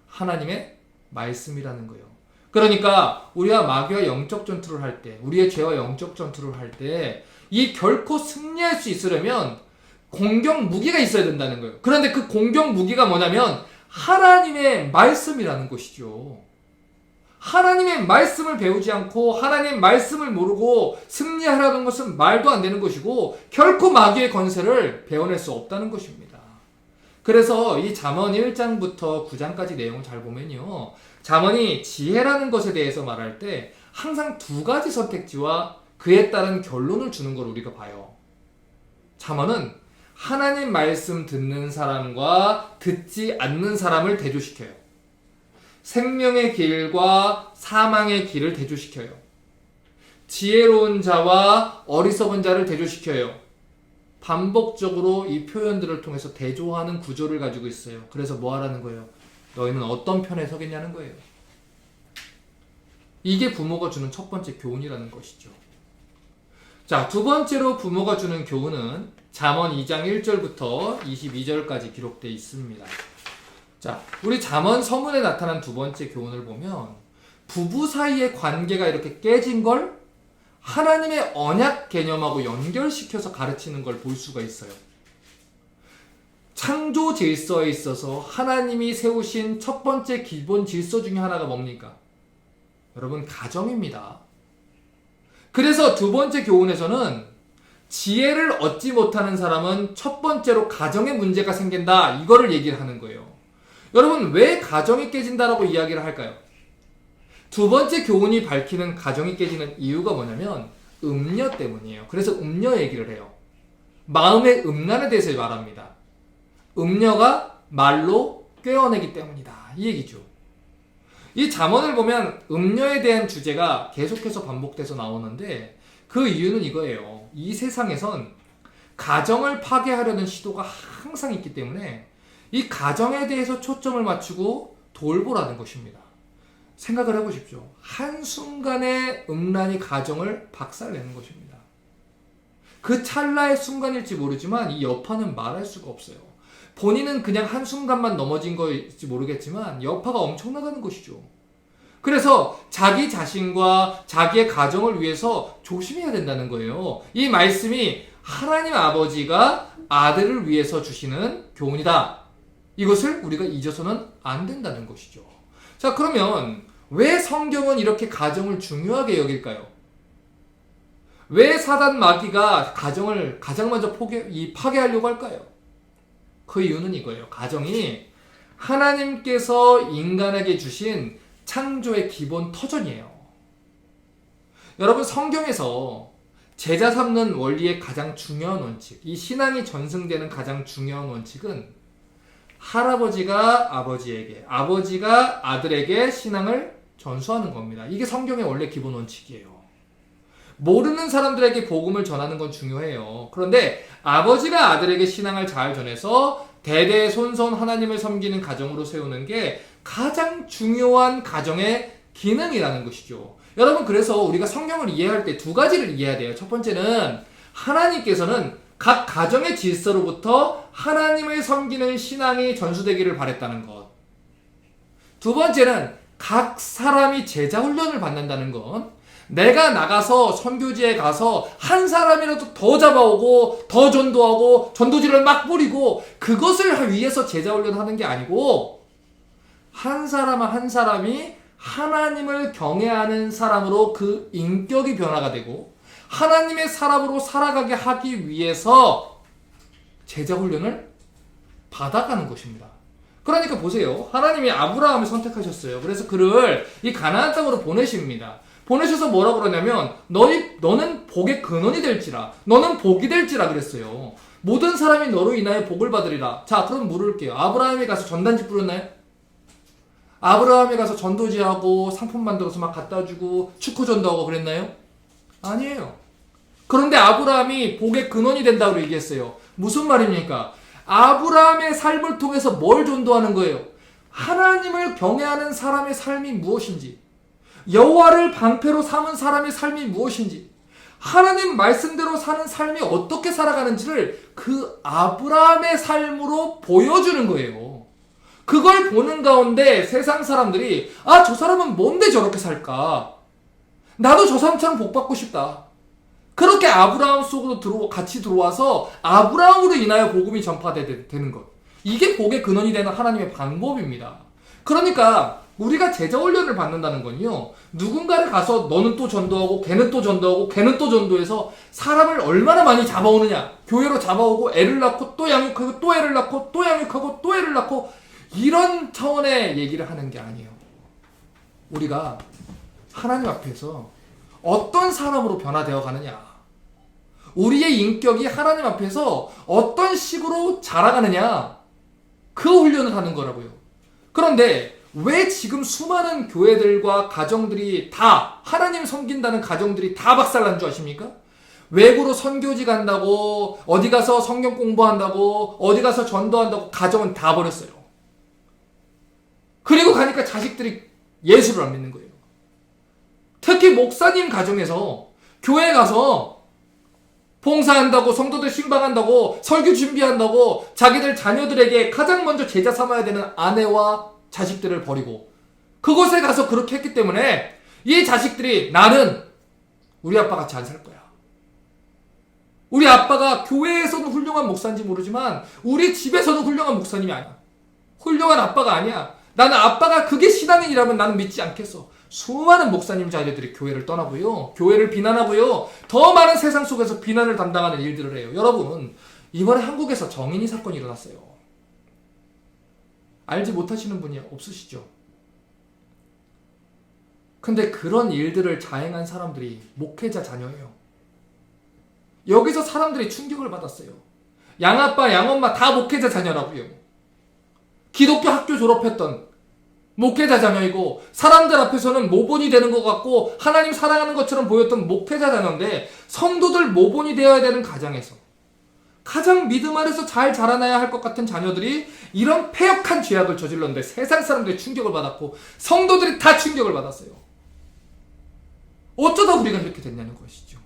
하나님의 말씀이라는 거예요. 그러니까 우리가 마귀와 영적 전투를 할 때, 우리의 죄와 영적 전투를 할 때 이 결코 승리할 수 있으려면 공격 무기가 있어야 된다는 거예요. 그런데 그 공격 무기가 뭐냐면 하나님의 말씀이라는 것이죠. 하나님의 말씀을 배우지 않고 하나님의 말씀을 모르고 승리하라는 것은 말도 안 되는 것이고 결코 마귀의 권세를 베어낼 수 없다는 것입니다. 그래서 이 잠언 1장부터 9장까지 내용을 잘 보면요. 잠언이 지혜라는 것에 대해서 말할 때 항상 2가지 선택지와 그에 따른 결론을 주는 걸 우리가 봐요. 잠언은 하나님 말씀 듣는 사람과 듣지 않는 사람을 대조시켜요. 생명의 길과 사망의 길을 대조시켜요. 지혜로운 자와 어리석은 자를 대조시켜요. 반복적으로 이 표현들을 통해서 대조하는 구조를 가지고 있어요. 그래서 뭐 하라는 거예요? 너희는 어떤 편에 서겠냐는 거예요. 이게 부모가 주는 첫 번째 교훈이라는 것이죠. 자, 두 번째로 부모가 주는 교훈은 잠언 2장 1절부터 22절까지 기록되어 있습니다. 자, 우리 잠언 서문에 나타난 두 번째 교훈을 보면 부부 사이의 관계가 이렇게 깨진 걸 하나님의 언약 개념하고 연결시켜서 가르치는 걸 볼 수가 있어요. 창조 질서에 있어서 하나님이 세우신 첫 번째 기본 질서 중에 하나가 뭡니까? 여러분, 가정입니다. 그래서 두 번째 교훈에서는 지혜를 얻지 못하는 사람은 첫 번째로 가정에 문제가 생긴다, 이거를 얘기를 하는 거예요. 여러분, 왜 가정이 깨진다라고 이야기를 할까요? 두 번째 교훈이 밝히는 가정이 깨지는 이유가 뭐냐면 음녀 때문이에요. 그래서 음녀 얘기를 해요. 마음의 음란에 대해서 말합니다. 음녀가 말로 꿰어내기 때문이다, 이 얘기죠. 이 잠언을 보면 음녀에 대한 주제가 계속해서 반복돼서 나오는데 그 이유는 이거예요. 이 세상에선 가정을 파괴하려는 시도가 항상 있기 때문에 이 가정에 대해서 초점을 맞추고 돌보라는 것입니다. 생각을 해보십시오. 한순간의 음란이 가정을 박살내는 것입니다. 그 찰나의 순간일지 모르지만 이 여파는 말할 수가 없어요. 본인은 그냥 한순간만 넘어진 거일지 모르겠지만 여파가 엄청나다는 것이죠. 그래서 자기 자신과 자기의 가정을 위해서 조심해야 된다는 거예요. 이 말씀이 하나님 아버지가 아들을 위해서 주시는 교훈이다. 이것을 우리가 잊어서는 안 된다는 것이죠. 자, 그러면 왜 성경은 이렇게 가정을 중요하게 여길까요? 왜 사단 마귀가 가정을 가장 먼저 파괴하려고 할까요? 그 이유는 이거예요. 가정이 하나님께서 인간에게 주신 창조의 기본 터전이에요. 여러분, 성경에서 제자 삼는 원리의 가장 중요한 원칙, 이 신앙이 전승되는 가장 중요한 원칙은 할아버지가 아버지에게, 아버지가 아들에게 신앙을 전수하는 겁니다. 이게 성경의 원래 기본 원칙이에요. 모르는 사람들에게 복음을 전하는 건 중요해요. 그런데 아버지가 아들에게 신앙을 잘 전해서 대대손손 하나님을 섬기는 가정으로 세우는 게 가장 중요한 가정의 기능이라는 것이죠. 여러분, 그래서 우리가 성경을 이해할 때 두 가지를 이해해야 돼요. 첫 번째는 하나님께서는 각 가정의 질서로부터 하나님을 섬기는 신앙이 전수되기를 바랬다는 것. 두 번째는 각 사람이 제자 훈련을 받는다는 것. 내가 나가서 선교지에 가서 한 사람이라도 더 잡아오고 더 전도하고 전도지를 막 뿌리고 그것을 위해서 제자 훈련하는 게 아니고 한 사람 한 사람이 하나님을 경외하는 사람으로 그 인격이 변화가 되고 하나님의 사람으로 살아가게 하기 위해서 제자 훈련을 받아가는 것입니다. 그러니까 보세요. 하나님이 아브라함을 선택하셨어요. 그래서 그를 이 가나안 땅으로 보내십니다. 보내셔서 뭐라고 그러냐면 너는 복의 근원이 될지라, 너는 복이 될지라 그랬어요. 모든 사람이 너로 인하여 복을 받으리라. 자, 그럼 물을게요. 아브라함이 가서 전단지 뿌렸나요? 아브라함이 가서 전도지하고 상품 만들어서 막 갖다 주고 축구 전도하고 그랬나요? 아니에요. 그런데 아브라함이 복의 근원이 된다고 얘기했어요. 무슨 말입니까? 아브라함의 삶을 통해서 뭘 전도하는 거예요? 하나님을 경외하는 사람의 삶이 무엇인지, 여호와를 방패로 삼은 사람의 삶이 무엇인지, 하나님 말씀대로 사는 삶이 어떻게 살아가는지를 그 아브라함의 삶으로 보여주는 거예요. 그걸 보는 가운데 세상 사람들이 저 사람은 뭔데 저렇게 살까? 나도 저 사람처럼 복받고 싶다. 그렇게 아브라함 속으로 같이 들어와서 아브라함으로 인하여 복음이 전파되는 것. 이게 복의 근원이 되는 하나님의 방법입니다. 그러니까 우리가 제자 훈련을 받는다는 건요, 누군가를 가서 너는 또 전도하고 걔는 또 전도하고 걔는 또 전도해서 사람을 얼마나 많이 잡아오느냐, 교회로 잡아오고 애를 낳고 또 양육하고 또 애를 낳고 또 양육하고 또 애를 낳고, 이런 차원의 얘기를 하는 게 아니에요. 우리가 하나님 앞에서 어떤 사람으로 변화되어 가느냐, 우리의 인격이 하나님 앞에서 어떤 식으로 자라가느냐, 그 훈련을 하는 거라고요. 그런데 왜 지금 수많은 교회들과 가정들이 다, 하나님 섬긴다는 가정들이 다 박살난 줄 아십니까? 외부로 선교지 간다고, 어디 가서 성경 공부한다고, 어디 가서 전도한다고 가정은 다 버렸어요. 그리고 가니까 자식들이 예수를 안 믿는 거예요. 특히 목사님 가정에서 교회 가서 봉사한다고, 성도들 신방한다고, 설교 준비한다고 자기들 자녀들에게 가장 먼저 제자 삼아야 되는 아내와 자식들을 버리고 그곳에 가서 그렇게 했기 때문에 이 자식들이, 나는 우리 아빠 같이 안 살 거야. 우리 아빠가 교회에서는 훌륭한 목사인지 모르지만 우리 집에서는 훌륭한 목사님이 아니야. 훌륭한 아빠가 아니야. 나는 아빠가 그게 신앙인이라면 나는 믿지 않겠어. 수많은 목사님 자녀들이 교회를 떠나고요, 교회를 비난하고요, 더 많은 세상 속에서 비난을 담당하는 일들을 해요. 여러분, 이번에 한국에서 정인이 사건이 일어났어요. 알지 못하시는 분이 없으시죠? 근데 그런 일들을 자행한 사람들이 목회자 자녀예요. 여기서 사람들이 충격을 받았어요. 양아빠, 양엄마 다 목회자 자녀라고요. 기독교 학교 졸업했던 목회자 자녀이고, 사람들 앞에서는 모본이 되는 것 같고 하나님 사랑하는 것처럼 보였던 목회자 자녀인데, 성도들 모본이 되어야 되는 가정에서 가장 믿음 안에서 잘 자라나야 할 것 같은 자녀들이 이런 패역한 죄악을 저질렀는데 세상 사람들이 충격을 받았고 성도들이 다 충격을 받았어요. 어쩌다 우리가 이렇게 됐냐는 것이죠.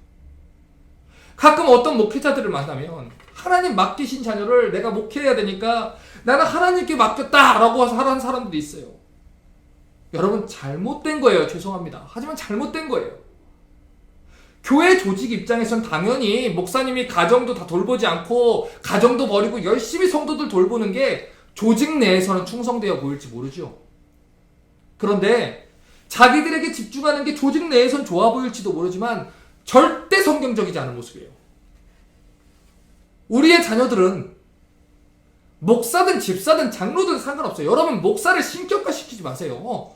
가끔 어떤 목회자들을 만나면 하나님 맡기신 자녀를 내가 목회해야 되니까 나는 하나님께 맡겼다라고 하는 사람들이 있어요. 여러분, 잘못된 거예요. 죄송합니다. 하지만 잘못된 거예요. 교회 조직 입장에선 당연히 목사님이 가정도 다 돌보지 않고 가정도 버리고 열심히 성도들 돌보는 게 조직 내에서는 충성되어 보일지 모르죠. 그런데 자기들에게 집중하는 게 조직 내에선 좋아 보일지도 모르지만 절대 성경적이지 않은 모습이에요. 우리의 자녀들은 목사든 집사든 장로든 상관없어요. 여러분, 목사를 신격화시키지 마세요.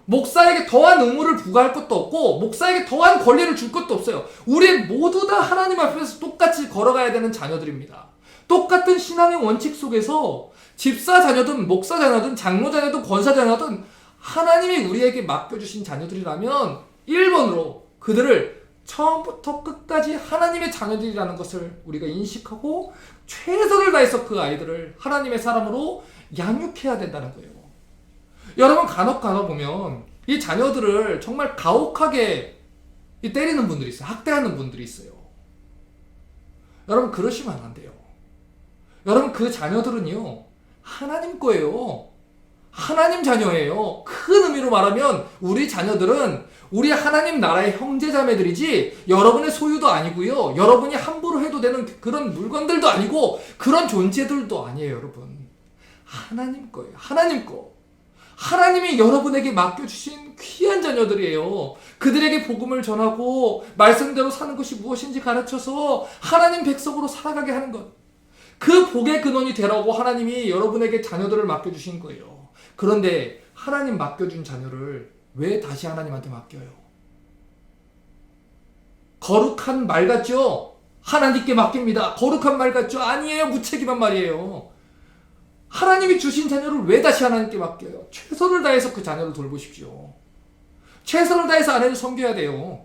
목사에게 더한 의무를 부과할 것도 없고 목사에게 더한 권리를 줄 것도 없어요. 우리 모두 다 하나님 앞에서 똑같이 걸어가야 되는 자녀들입니다. 똑같은 신앙의 원칙 속에서 집사 자녀든 목사 자녀든 장로 자녀든 권사 자녀든 하나님이 우리에게 맡겨주신 자녀들이라면 1번으로 그들을 처음부터 끝까지 하나님의 자녀들이라는 것을 우리가 인식하고 최선을 다해서 그 아이들을 하나님의 사람으로 양육해야 된다는 거예요. 여러분, 간혹 보면 이 자녀들을 정말 가혹하게 때리는 분들이 있어요. 학대하는 분들이 있어요. 여러분, 그러시면 안 돼요. 여러분, 그 자녀들은요, 하나님 거예요. 하나님 자녀예요. 큰 의미로 말하면 우리 자녀들은 우리 하나님 나라의 형제자매들이지 여러분의 소유도 아니고요, 여러분이 함부로 해도 되는 그런 물건들도 아니고 그런 존재들도 아니에요. 여러분, 하나님 거예요. 하나님 거. 하나님이 여러분에게 맡겨주신 귀한 자녀들이에요. 그들에게 복음을 전하고 말씀대로 사는 것이 무엇인지 가르쳐서 하나님 백성으로 살아가게 하는 것, 그 복의 근원이 되라고 하나님이 여러분에게 자녀들을 맡겨주신 거예요. 그런데 하나님 맡겨준 자녀를 왜 다시 하나님한테 맡겨요? 거룩한 말 같죠? 하나님께 맡깁니다. 거룩한 말 같죠? 아니에요. 무책임한 말이에요. 하나님이 주신 자녀를 왜 다시 하나님께 맡겨요? 최선을 다해서 그 자녀를 돌보십시오. 최선을 다해서 아내를 섬겨야 돼요.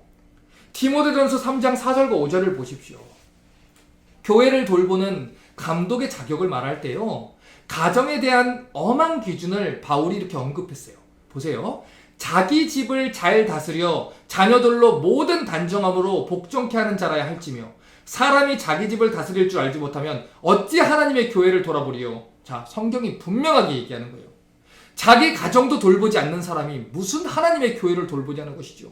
디모데전서 3장 4절과 5절을 보십시오. 교회를 돌보는 감독의 자격을 말할 때요, 가정에 대한 엄한 기준을 바울이 이렇게 언급했어요. 보세요. 자기 집을 잘 다스려 자녀들로 모든 단정함으로 복종케 하는 자라야 할지며, 사람이 자기 집을 다스릴 줄 알지 못하면 어찌 하나님의 교회를 돌아보리요. 자, 성경이 분명하게 얘기하는 거예요. 자기 가정도 돌보지 않는 사람이 무슨 하나님의 교회를 돌보냐는 것이죠.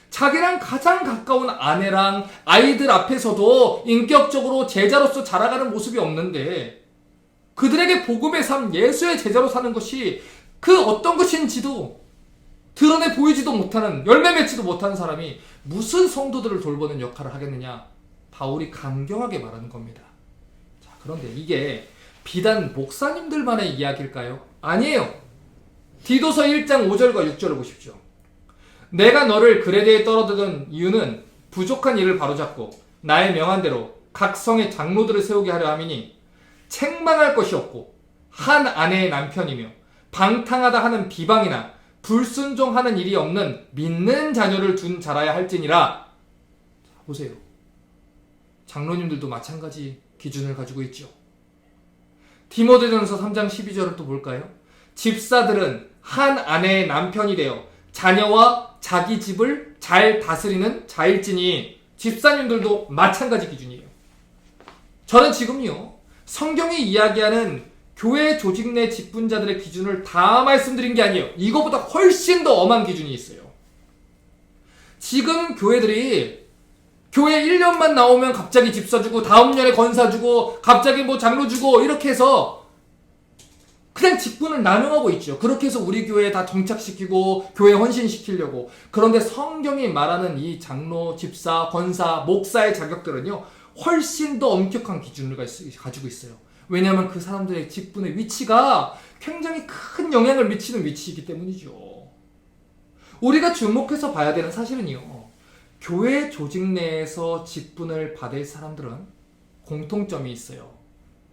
자기랑 가장 가까운 아내랑 아이들 앞에서도 인격적으로 제자로서 자라가는 모습이 없는데, 그들에게 복음의 삶, 예수의 제자로 사는 것이 그 어떤 것인지도 드러내 보이지도 못하는, 열매 맺지도 못하는 사람이 무슨 성도들을 돌보는 역할을 하겠느냐, 바울이 강경하게 말하는 겁니다. 자, 그런데 이게 비단 목사님들만의 이야기일까요? 아니에요. 디도서 1장 5절과 6절을 보십시오. 내가 너를 그레데에 떨어뜨린 이유는 부족한 일을 바로잡고 나의 명한대로 각 성의 장로들을 세우게 하려 함이니, 책망할 것이 없고 한 아내의 남편이며 방탕하다 하는 비방이나 불순종하는 일이 없는 믿는 자녀를 둔 자라야 할지니라. 자, 보세요. 장로님들도 마찬가지 기준을 가지고 있죠. 디모데전서 3장 12절을 또 볼까요? 집사들은 한 아내의 남편이 되어 자녀와 자기 집을 잘 다스리는 자일지니, 집사님들도 마찬가지 기준이에요. 저는 지금요, 성경이 이야기하는 교회 조직 내 직분자들의 기준을 다 말씀드린 게 아니에요. 이거보다 훨씬 더 엄한 기준이 있어요. 지금 교회들이 교회 1년만 나오면 갑자기 집사 주고, 다음 년에 권사 주고, 갑자기 뭐 장로 주고, 이렇게 해서 그냥 직분을 남용하고 있죠. 그렇게 해서 우리 교회에 다 정착시키고 교회 헌신시키려고. 그런데 성경이 말하는 이 장로, 집사, 권사, 목사의 자격들은요, 훨씬 더 엄격한 기준을 가지고 있어요. 왜냐하면 그 사람들의 직분의 위치가 굉장히 큰 영향을 미치는 위치이기 때문이죠. 우리가 주목해서 봐야 되는 사실은요, 교회 조직 내에서 직분을 받을 사람들은 공통점이 있어요.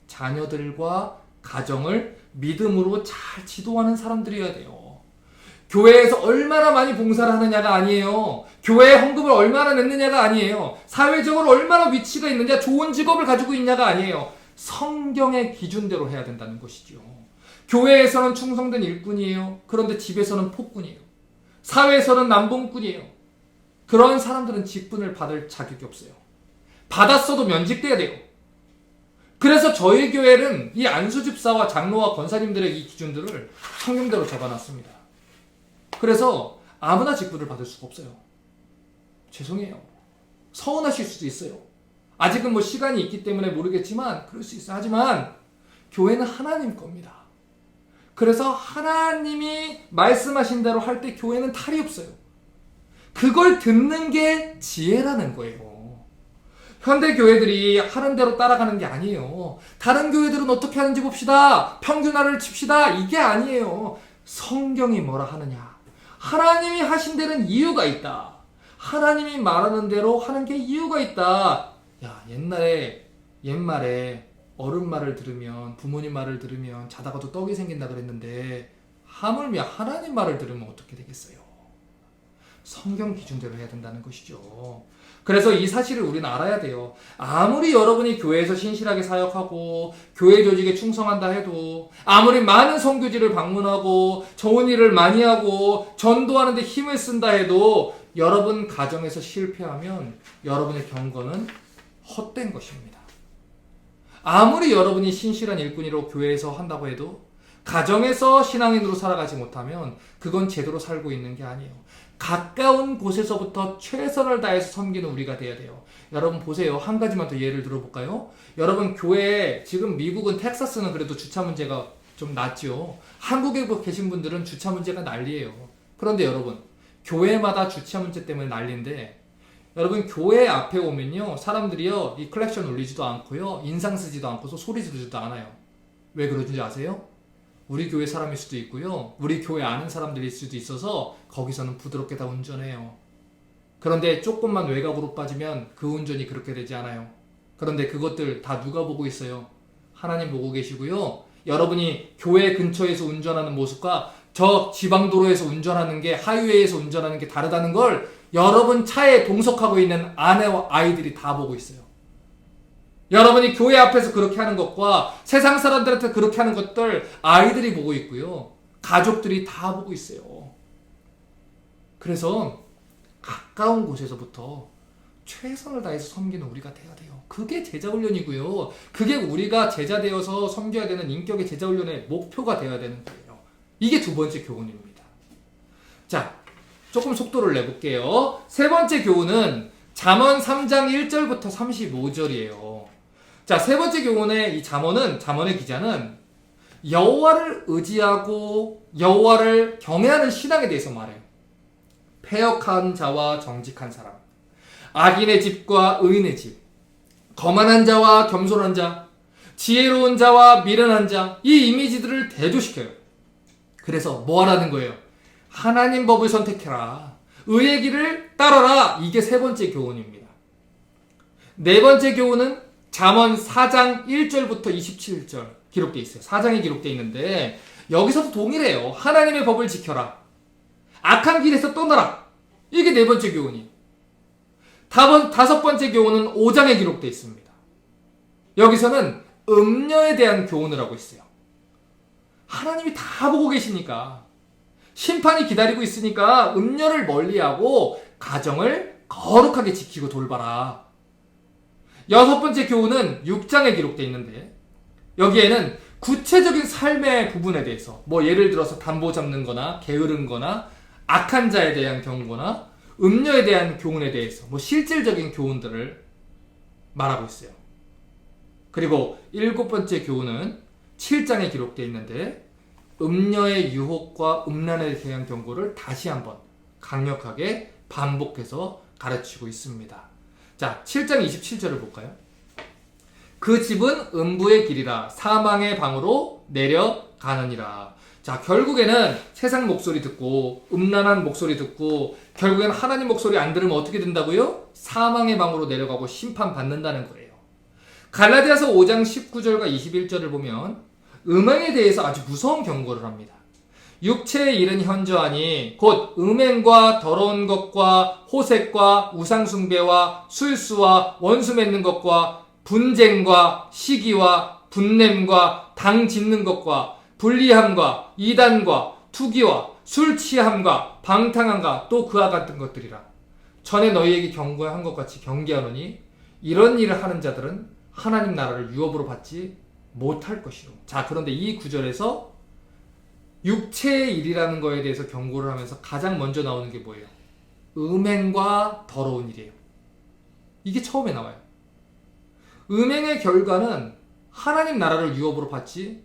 자녀들과 가정을 믿음으로 잘 지도하는 사람들이어야 돼요. 교회에서 얼마나 많이 봉사를 하느냐가 아니에요. 교회에 헌금을 얼마나 냈느냐가 아니에요. 사회적으로 얼마나 위치가 있느냐, 좋은 직업을 가지고 있냐가 아니에요. 성경의 기준대로 해야 된다는 것이죠. 교회에서는 충성된 일꾼이에요. 그런데 집에서는 폭군이에요. 사회에서는 남봉꾼이에요. 그런 사람들은 직분을 받을 자격이 없어요. 받았어도 면직돼야 돼요. 그래서 저희 교회는 이 안수집사와 장로와 권사님들의 이 기준들을 성경대로 적어놨습니다. 그래서 아무나 직분을 받을 수가 없어요. 죄송해요. 서운하실 수도 있어요. 아직은 뭐 시간이 있기 때문에 모르겠지만 그럴 수 있어요. 하지만 교회는 하나님 겁니다. 그래서 하나님이 말씀하신 대로 할 때 교회는 탈이 없어요. 그걸 듣는 게 지혜라는 거예요. 현대 교회들이 하는 대로 따라가는 게 아니에요. 다른 교회들은 어떻게 하는지 봅시다. 평균화를 칩시다. 이게 아니에요. 성경이 뭐라 하느냐. 하나님이 하신 데는 이유가 있다. 하나님이 말하는 대로 하는 게 이유가 있다. 야, 옛말에 어른 말을 들으면, 부모님 말을 들으면 자다가도 떡이 생긴다 그랬는데, 하물며 하나님 말을 들으면 어떻게 되겠어요? 성경 기준대로 해야 된다는 것이죠. 그래서 이 사실을 우리는 알아야 돼요. 아무리 여러분이 교회에서 신실하게 사역하고 교회 조직에 충성한다 해도, 아무리 많은 선교지를 방문하고 좋은 일을 많이 하고 전도하는 데 힘을 쓴다 해도, 여러분 가정에서 실패하면 여러분의 경건은 헛된 것입니다. 아무리 여러분이 신실한 일꾼으로 교회에서 한다고 해도 가정에서 신앙인으로 살아가지 못하면 그건 제대로 살고 있는 게 아니에요. 가까운 곳에서부터 최선을 다해서 섬기는 우리가 돼야 돼요. 여러분 보세요. 한 가지만 더 예를 들어볼까요? 여러분 교회에, 지금 미국은 텍사스는 그래도 주차 문제가 좀 낫죠. 한국에 계신 분들은 주차 문제가 난리예요. 그런데 여러분, 교회마다 주차 문제 때문에 난리인데, 여러분 교회 앞에 오면요, 사람들이요 이 클렉션 울리지도 않고요, 인상 쓰지도 않고서 소리 지르지도 않아요. 왜 그러는지 아세요? 우리 교회 사람일 수도 있고요, 우리 교회 아는 사람들일 수도 있어서 거기서는 부드럽게 다 운전해요. 그런데 조금만 외곽으로 빠지면 그 운전이 그렇게 되지 않아요. 그런데 그것들 다 누가 보고 있어요? 하나님 보고 계시고요. 여러분이 교회 근처에서 운전하는 모습과 저 지방도로에서 운전하는 게, 하이웨이에서 운전하는 게 다르다는 걸 여러분 차에 동석하고 있는 아내와 아이들이 다 보고 있어요. 여러분이 교회 앞에서 그렇게 하는 것과 세상 사람들한테 그렇게 하는 것들 아이들이 보고 있고요. 가족들이 다 보고 있어요. 그래서 가까운 곳에서부터 최선을 다해서 섬기는 우리가 돼야 돼요. 그게 제자훈련이고요. 그게 우리가 제자 되어서 섬겨야 되는 인격의 제자훈련의 목표가 되어야 되는 거예요. 이게 두 번째 교훈입니다. 자, 조금 속도를 내볼게요. 세 번째 교훈은 잠언 3장 1절부터 35절이에요. 자, 세 번째 교훈의 이 잠언의 기자는 여호와를 의지하고 여호와를 경외하는 신앙에 대해서 말해요. 패역한 자와 정직한 사람, 악인의 집과 의인의 집, 거만한 자와 겸손한 자, 지혜로운 자와 미련한 자, 이 이미지들을 대조시켜요. 그래서 뭐 하라는 거예요? 하나님 법을 선택해라. 의의 길을 따라라. 이게 세 번째 교훈입니다. 네 번째 교훈은 잠언 4장 1절부터 27절 기록되어 있어요. 4장이 기록되어 있는데 여기서도 동일해요. 하나님의 법을 지켜라. 악한 길에서 떠나라. 이게 네 번째 교훈이에요. 다섯 번째 교훈은 5장에 기록되어 있습니다. 여기서는 음녀에 대한 교훈을 하고 있어요. 하나님이 다 보고 계시니까, 심판이 기다리고 있으니까 음녀를 멀리하고 가정을 거룩하게 지키고 돌봐라. 여섯 번째 교훈은 6장에 기록되어 있는데 여기에는 구체적인 삶의 부분에 대해서 예를 들어서 담보 잡는 거나 게으른 거나 악한 자에 대한 경고나 음녀에 대한 교훈에 대해서 실질적인 교훈들을 말하고 있어요. 그리고 일곱 번째 교훈은 7장에 기록되어 있는데 음녀의 유혹과 음란에 대한 경고를 다시 한번 강력하게 반복해서 가르치고 있습니다. 자, 7장 27절을 볼까요? 그 집은 음부의 길이라 사망의 방으로 내려가느니라. 자, 결국에는 세상 목소리 듣고 음란한 목소리 듣고 결국에는 하나님 목소리 안 들으면 어떻게 된다고요? 사망의 방으로 내려가고 심판받는다는 거예요. 갈라디아서 5장 19절과 21절을 보면 음행에 대해서 아주 무서운 경고를 합니다. 육체의 일은 현저하니 곧 음행과 더러운 것과 호색과 우상숭배와 술수와 원수 맺는 것과 분쟁과 시기와 분냄과 당 짓는 것과 불리함과 이단과 투기와 술 취함과 방탕함과 또 그와 같은 것들이라. 전에 너희에게 경고한 것 같이 경계하노니 이런 일을 하는 자들은 하나님 나라를 유업으로 받지 못할 것이로. 자, 그런데 이 구절에서 육체의 일이라는 거에 대해서 경고를 하면서 가장 먼저 나오는 게 뭐예요? 음행과 더러운 일이에요. 이게 처음에 나와요. 음행의 결과는 하나님 나라를 유업으로 받지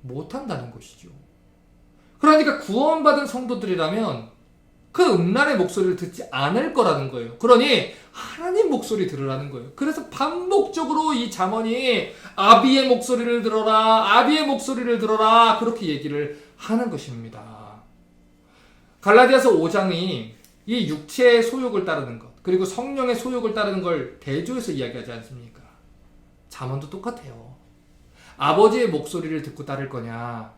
못한다는 것이죠. 그러니까 구원받은 성도들이라면 그 음란의 목소리를 듣지 않을 거라는 거예요. 그러니 하나님 목소리 들으라는 거예요. 그래서 반복적으로 이 잠언이 아비의 목소리를 들어라, 아비의 목소리를 들어라, 그렇게 얘기를 하는 것입니다. 갈라디아서 5장이 이 육체의 소욕을 따르는 것, 그리고 성령의 소욕을 따르는 걸 대조해서 이야기하지 않습니까? 잠언도 똑같아요. 아버지의 목소리를 듣고 따를 거냐,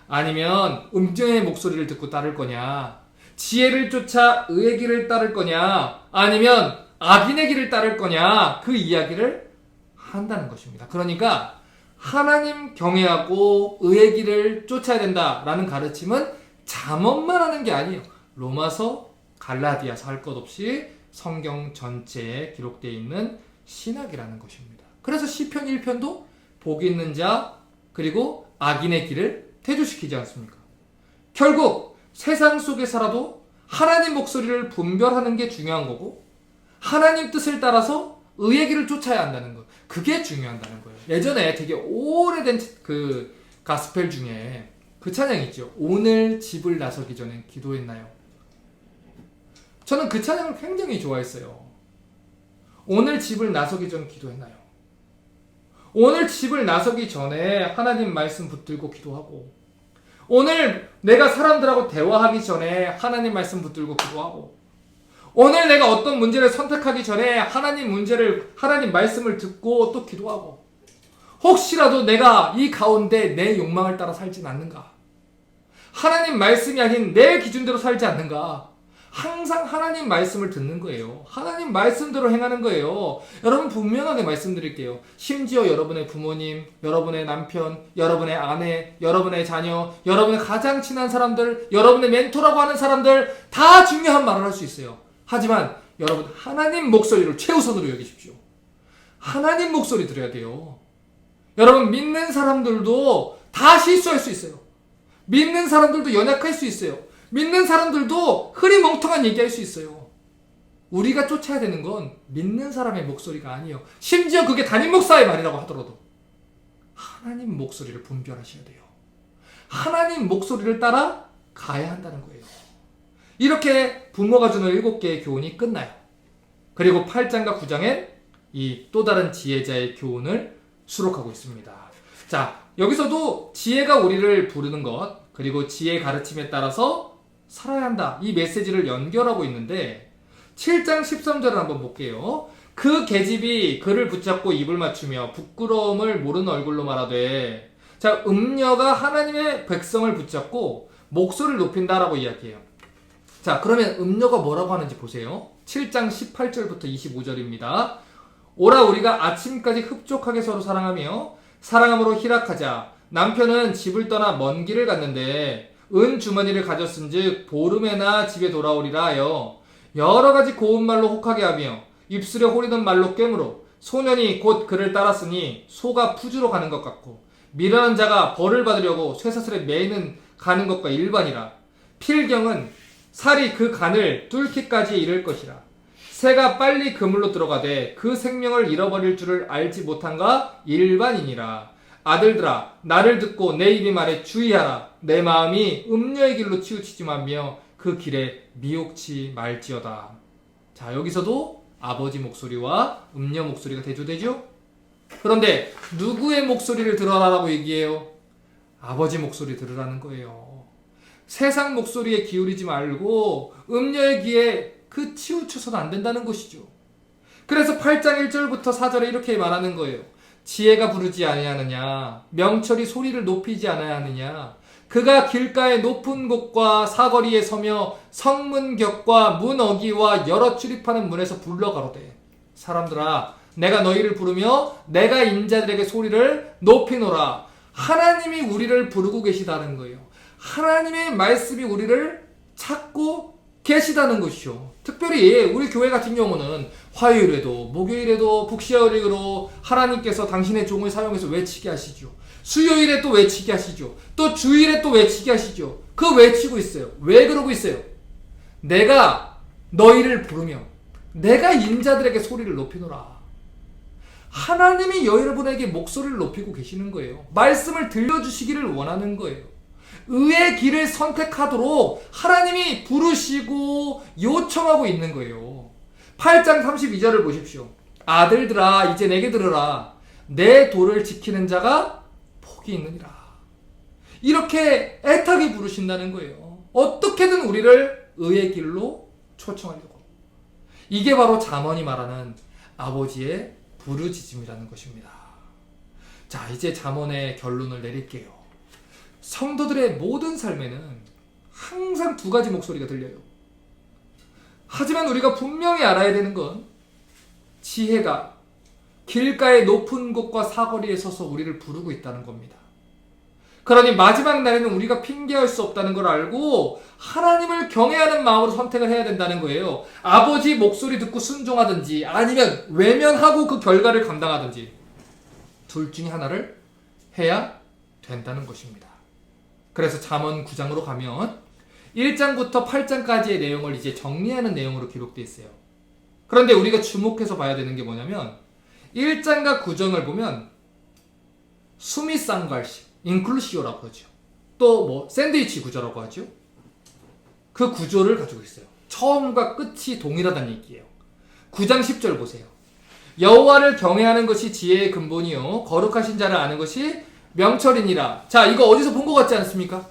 아니면 음정의 목소리를 듣고 따를 거냐, 지혜를 쫓아 의의 길을 따를 거냐, 아니면 악인의 길을 따를 거냐, 그 이야기를 한다는 것입니다. 그러니까 하나님 경외하고 의의 길을 쫓아야 된다라는 가르침은 잠언만 하는 게 아니에요. 로마서, 갈라디아서 할 것 없이 성경 전체에 기록되어 있는 신학이라는 것입니다. 그래서 시편 1편도 복 있는 자 그리고 악인의 길을 대조시키지 않습니까? 결국 세상 속에 살아도 하나님 목소리를 분별하는 게 중요한 거고 하나님 뜻을 따라서 의의 길을 쫓아야 한다는 거, 그게 중요하다는 거예요. 예전에 되게 오래된 그 가스펠 중에 그 찬양 있죠. 오늘 집을 나서기 전에 기도했나요? 저는 그 찬양을 굉장히 좋아했어요. 오늘 집을 나서기 전 기도했나요? 오늘 집을 나서기 전에 하나님 말씀 붙들고 기도하고, 오늘 내가 사람들하고 대화하기 전에 하나님 말씀 붙들고 기도하고, 오늘 내가 어떤 문제를 선택하기 전에 하나님 말씀을 듣고 또 기도하고, 혹시라도 내가 이 가운데 내 욕망을 따라 살진 않는가? 하나님 말씀이 아닌 내 기준대로 살지 않는가? 항상 하나님 말씀을 듣는 거예요. 하나님 말씀대로 행하는 거예요. 여러분 분명하게 말씀드릴게요. 심지어 여러분의 부모님, 여러분의 남편, 여러분의 아내, 여러분의 자녀, 여러분의 가장 친한 사람들, 여러분의 멘토라고 하는 사람들 다 중요한 말을 할 수 있어요. 하지만 여러분 하나님 목소리를 최우선으로 여기십시오. 하나님 목소리 들어야 돼요. 여러분 믿는 사람들도 다 실수할 수 있어요. 믿는 사람들도 연약할 수 있어요. 믿는 사람들도 흐리멍텅한 얘기할 수 있어요. 우리가 쫓아야 되는 건 믿는 사람의 목소리가 아니에요. 심지어 그게 담임 목사의 말이라고 하더라도 하나님 목소리를 분별하셔야 돼요. 하나님 목소리를 따라 가야 한다는 거예요. 이렇게 부모가 주는 7개의 교훈이 끝나요. 그리고 8장과 9장엔 이 또 다른 지혜자의 교훈을 수록하고 있습니다. 자, 여기서도 지혜가 우리를 부르는 것, 그리고 지혜의 가르침에 따라서 살아야 한다. 이 메시지를 연결하고 있는데 7장 13절을 한번 볼게요. 그 계집이 그를 붙잡고 입을 맞추며 부끄러움을 모르는 얼굴로 말하되, 자, 음녀가 하나님의 백성을 붙잡고 목소리를 높인다라고 이야기해요. 자, 그러면 음녀가 뭐라고 하는지 보세요. 7장 18절부터 25절입니다. 오라 우리가 아침까지 흡족하게 서로 사랑하며 사랑함으로 희락하자. 남편은 집을 떠나 먼 길을 갔는데 은 주머니를 가졌은즉 보름에나 집에 돌아오리라 하여 여러 가지 고운 말로 혹하게 하며 입술에 호리던 말로 꿰므로 소년이 곧 그를 따랐으니 소가 푸주로 가는 것 같고 미련한 자가 벌을 받으려고 쇠사슬에 매이는 가는 것과 일반이라. 필경은 살이 그 간을 뚫기까지 이를 것이라. 새가 빨리 그물로 들어가되 그 생명을 잃어버릴 줄을 알지 못한가 일반이니라. 아들들아 나를 듣고 내 입이 말해 주의하라. 내 마음이 음녀의 길로 치우치지 말며 그 길에 미혹치 말지어다. 자, 여기서도 아버지 목소리와 음녀 목소리가 대조되죠? 그런데 누구의 목소리를 들어라라고 얘기해요? 아버지 목소리 들으라는 거예요. 세상 목소리에 기울이지 말고 음녀의 귀에 그 치우쳐서는 안 된다는 것이죠. 그래서 8장 1절부터 4절에 이렇게 말하는 거예요. 지혜가 부르지 아니하느냐, 명철이 소리를 높이지 않아야 하느냐, 그가 길가의 높은 곳과 사거리에 서며 성문 격과 문 어기와 여러 출입하는 문에서 불러 가로되, 사람들아 내가 너희를 부르며 내가 인자들에게 소리를 높이노라. 하나님이 우리를 부르고 계시다는 거예요. 하나님의 말씀이 우리를 찾고 계시다는 것이죠. 특별히 우리 교회 같은 경우는 화요일에도 목요일에도 북시어링으로 하나님께서 당신의 종을 사용해서 외치게 하시죠. 수요일에 또 외치게 하시죠. 또 주일에 또 외치게 하시죠. 그 외치고 있어요. 왜 그러고 있어요? 내가 너희를 부르며 내가 인자들에게 소리를 높이노라. 하나님이 여러분에게 목소리를 높이고 계시는 거예요. 말씀을 들려주시기를 원하는 거예요. 의의 길을 선택하도록 하나님이 부르시고 요청하고 있는 거예요. 8장 32절을 보십시오. 아들들아 이제 내게 들으라. 내 도를 지키는 자가 복이 있느니라. 이렇게 애타게 부르신다는 거예요. 어떻게든 우리를 의의 길로 초청하려고. 이게 바로 잠언이 말하는 아버지의 부르짖음이라는 것입니다. 자, 이제 잠언의 결론을 내릴게요. 성도들의 모든 삶에는 항상 두 가지 목소리가 들려요. 하지만 우리가 분명히 알아야 되는 건 지혜가 길가의 높은 곳과 사거리에 서서 우리를 부르고 있다는 겁니다. 그러니 마지막 날에는 우리가 핑계할 수 없다는 걸 알고 하나님을 경외하는 마음으로 선택을 해야 된다는 거예요. 아버지 목소리 듣고 순종하든지 아니면 외면하고 그 결과를 감당하든지 둘 중에 하나를 해야 된다는 것입니다. 그래서 잠언 9장으로 가면 1장부터 8장까지의 내용을 이제 정리하는 내용으로 기록되어 있어요. 그런데 우리가 주목해서 봐야 되는 게 뭐냐면 1장과 9장을 보면 수미쌍갈식, 인클루시오라고 하죠. 또 뭐 샌드위치 구조라고 하죠. 그 구조를 가지고 있어요. 처음과 끝이 동일하다는 얘기예요. 9장 10절 보세요. 여호와를 경외하는 것이 지혜의 근본이요 거룩하신 자를 아는 것이 명철이니라. 자, 이거 어디서 본 것 같지 않습니까?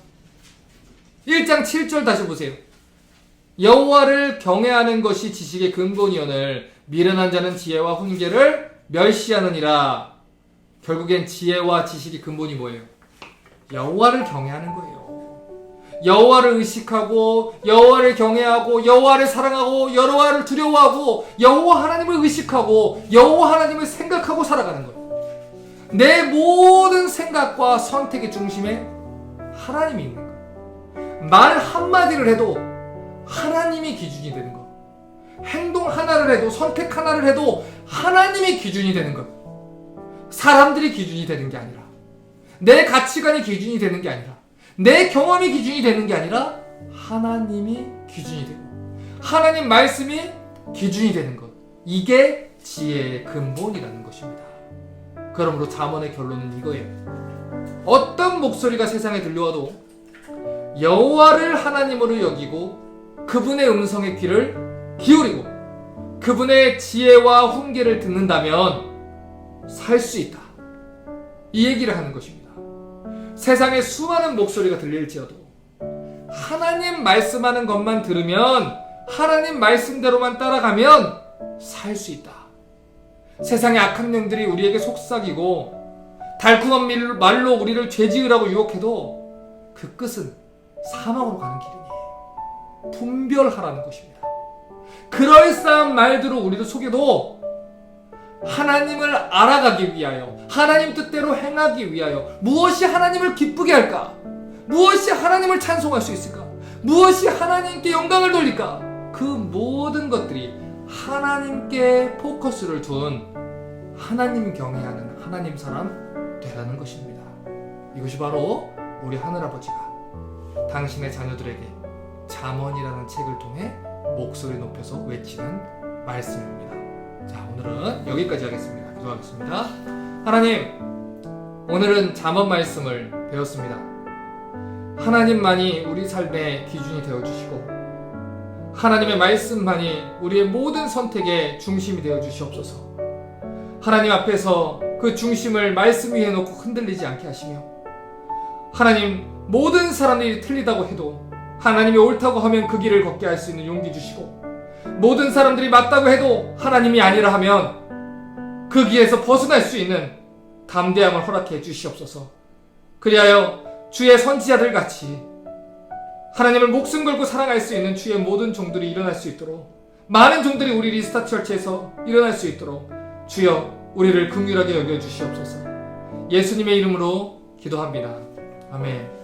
1장 7절 다시 보세요. 여호와를 경외하는 것이 지식의 근본이오늘 미련한 자는 지혜와 훈계를 멸시하느니라. 결국엔 지혜와 지식의 근본이 뭐예요? 여호와를 경외하는 거예요. 여호와를 의식하고 여호와를 경외하고 여호와를 사랑하고 여호와를 두려워하고 여호와 하나님을 의식하고 여호와 하나님을 생각하고 살아가는 거예요. 내 모든 생각과 선택의 중심에 하나님이 있는 거예요. 말 한마디를 해도 하나님이 기준이 되는 거예요. 행동 하나를 해도, 선택 하나를 해도 하나님이 기준이 되는 거예요. 사람들이 기준이 되는 게 아니라, 내 가치관이 기준이 되는 게 아니라, 내 경험이 기준이 되는 게 아니라 하나님이 기준이 되고 하나님 말씀이 기준이 되는 것, 이게 지혜의 근본이라는 것입니다. 그러므로 잠언의 결론은 이거예요. 어떤 목소리가 세상에 들려와도 여호와를 하나님으로 여기고 그분의 음성에 귀를 기울이고 그분의 지혜와 훈계를 듣는다면 살 수 있다, 이 얘기를 하는 것입니다. 세상에 수많은 목소리가 들릴지어도 하나님 말씀하는 것만 들으면, 하나님 말씀대로만 따라가면 살 수 있다. 세상의 악한 영들이 우리에게 속삭이고 달콤한 말로 우리를 죄지으라고 유혹해도 그 끝은 사망으로 가는 길이니 분별하라는 것입니다. 그럴싸한 말들로 우리를 속여도 하나님을 알아가기 위하여, 하나님 뜻대로 행하기 위하여 무엇이 하나님을 기쁘게 할까? 무엇이 하나님을 찬송할 수 있을까? 무엇이 하나님께 영광을 돌릴까? 그 모든 것들이 하나님께 포커스를 둔 하나님 경외하는 하나님 사람 되라는 것입니다. 이것이 바로 우리 하늘아버지가 당신의 자녀들에게 잠언이라는 책을 통해 목소리 높여서 외치는 말씀입니다. 자, 오늘은 여기까지 하겠습니다. 기도하겠습니다. 하나님, 오늘은 잠언 말씀을 배웠습니다. 하나님만이 우리 삶의 기준이 되어주시고 하나님의 말씀만이 우리의 모든 선택의 중심이 되어주시옵소서. 하나님 앞에서 그 중심을 말씀 위에 놓고 흔들리지 않게 하시며, 하나님, 모든 사람들이 틀리다고 해도 하나님이 옳다고 하면 그 길을 걷게 할 수 있는 용기 주시고, 모든 사람들이 맞다고 해도 하나님이 아니라 하면 그 길에서 벗어날 수 있는 담대함을 허락해 주시옵소서. 그리하여 주의 선지자들 같이 하나님을 목숨 걸고 사랑할 수 있는 주의 모든 종들이 일어날 수 있도록, 많은 종들이 우리 리스타 철치에서 일어날 수 있도록 주여 우리를 긍휼하게 여겨 주시옵소서. 예수님의 이름으로 기도합니다. 아멘.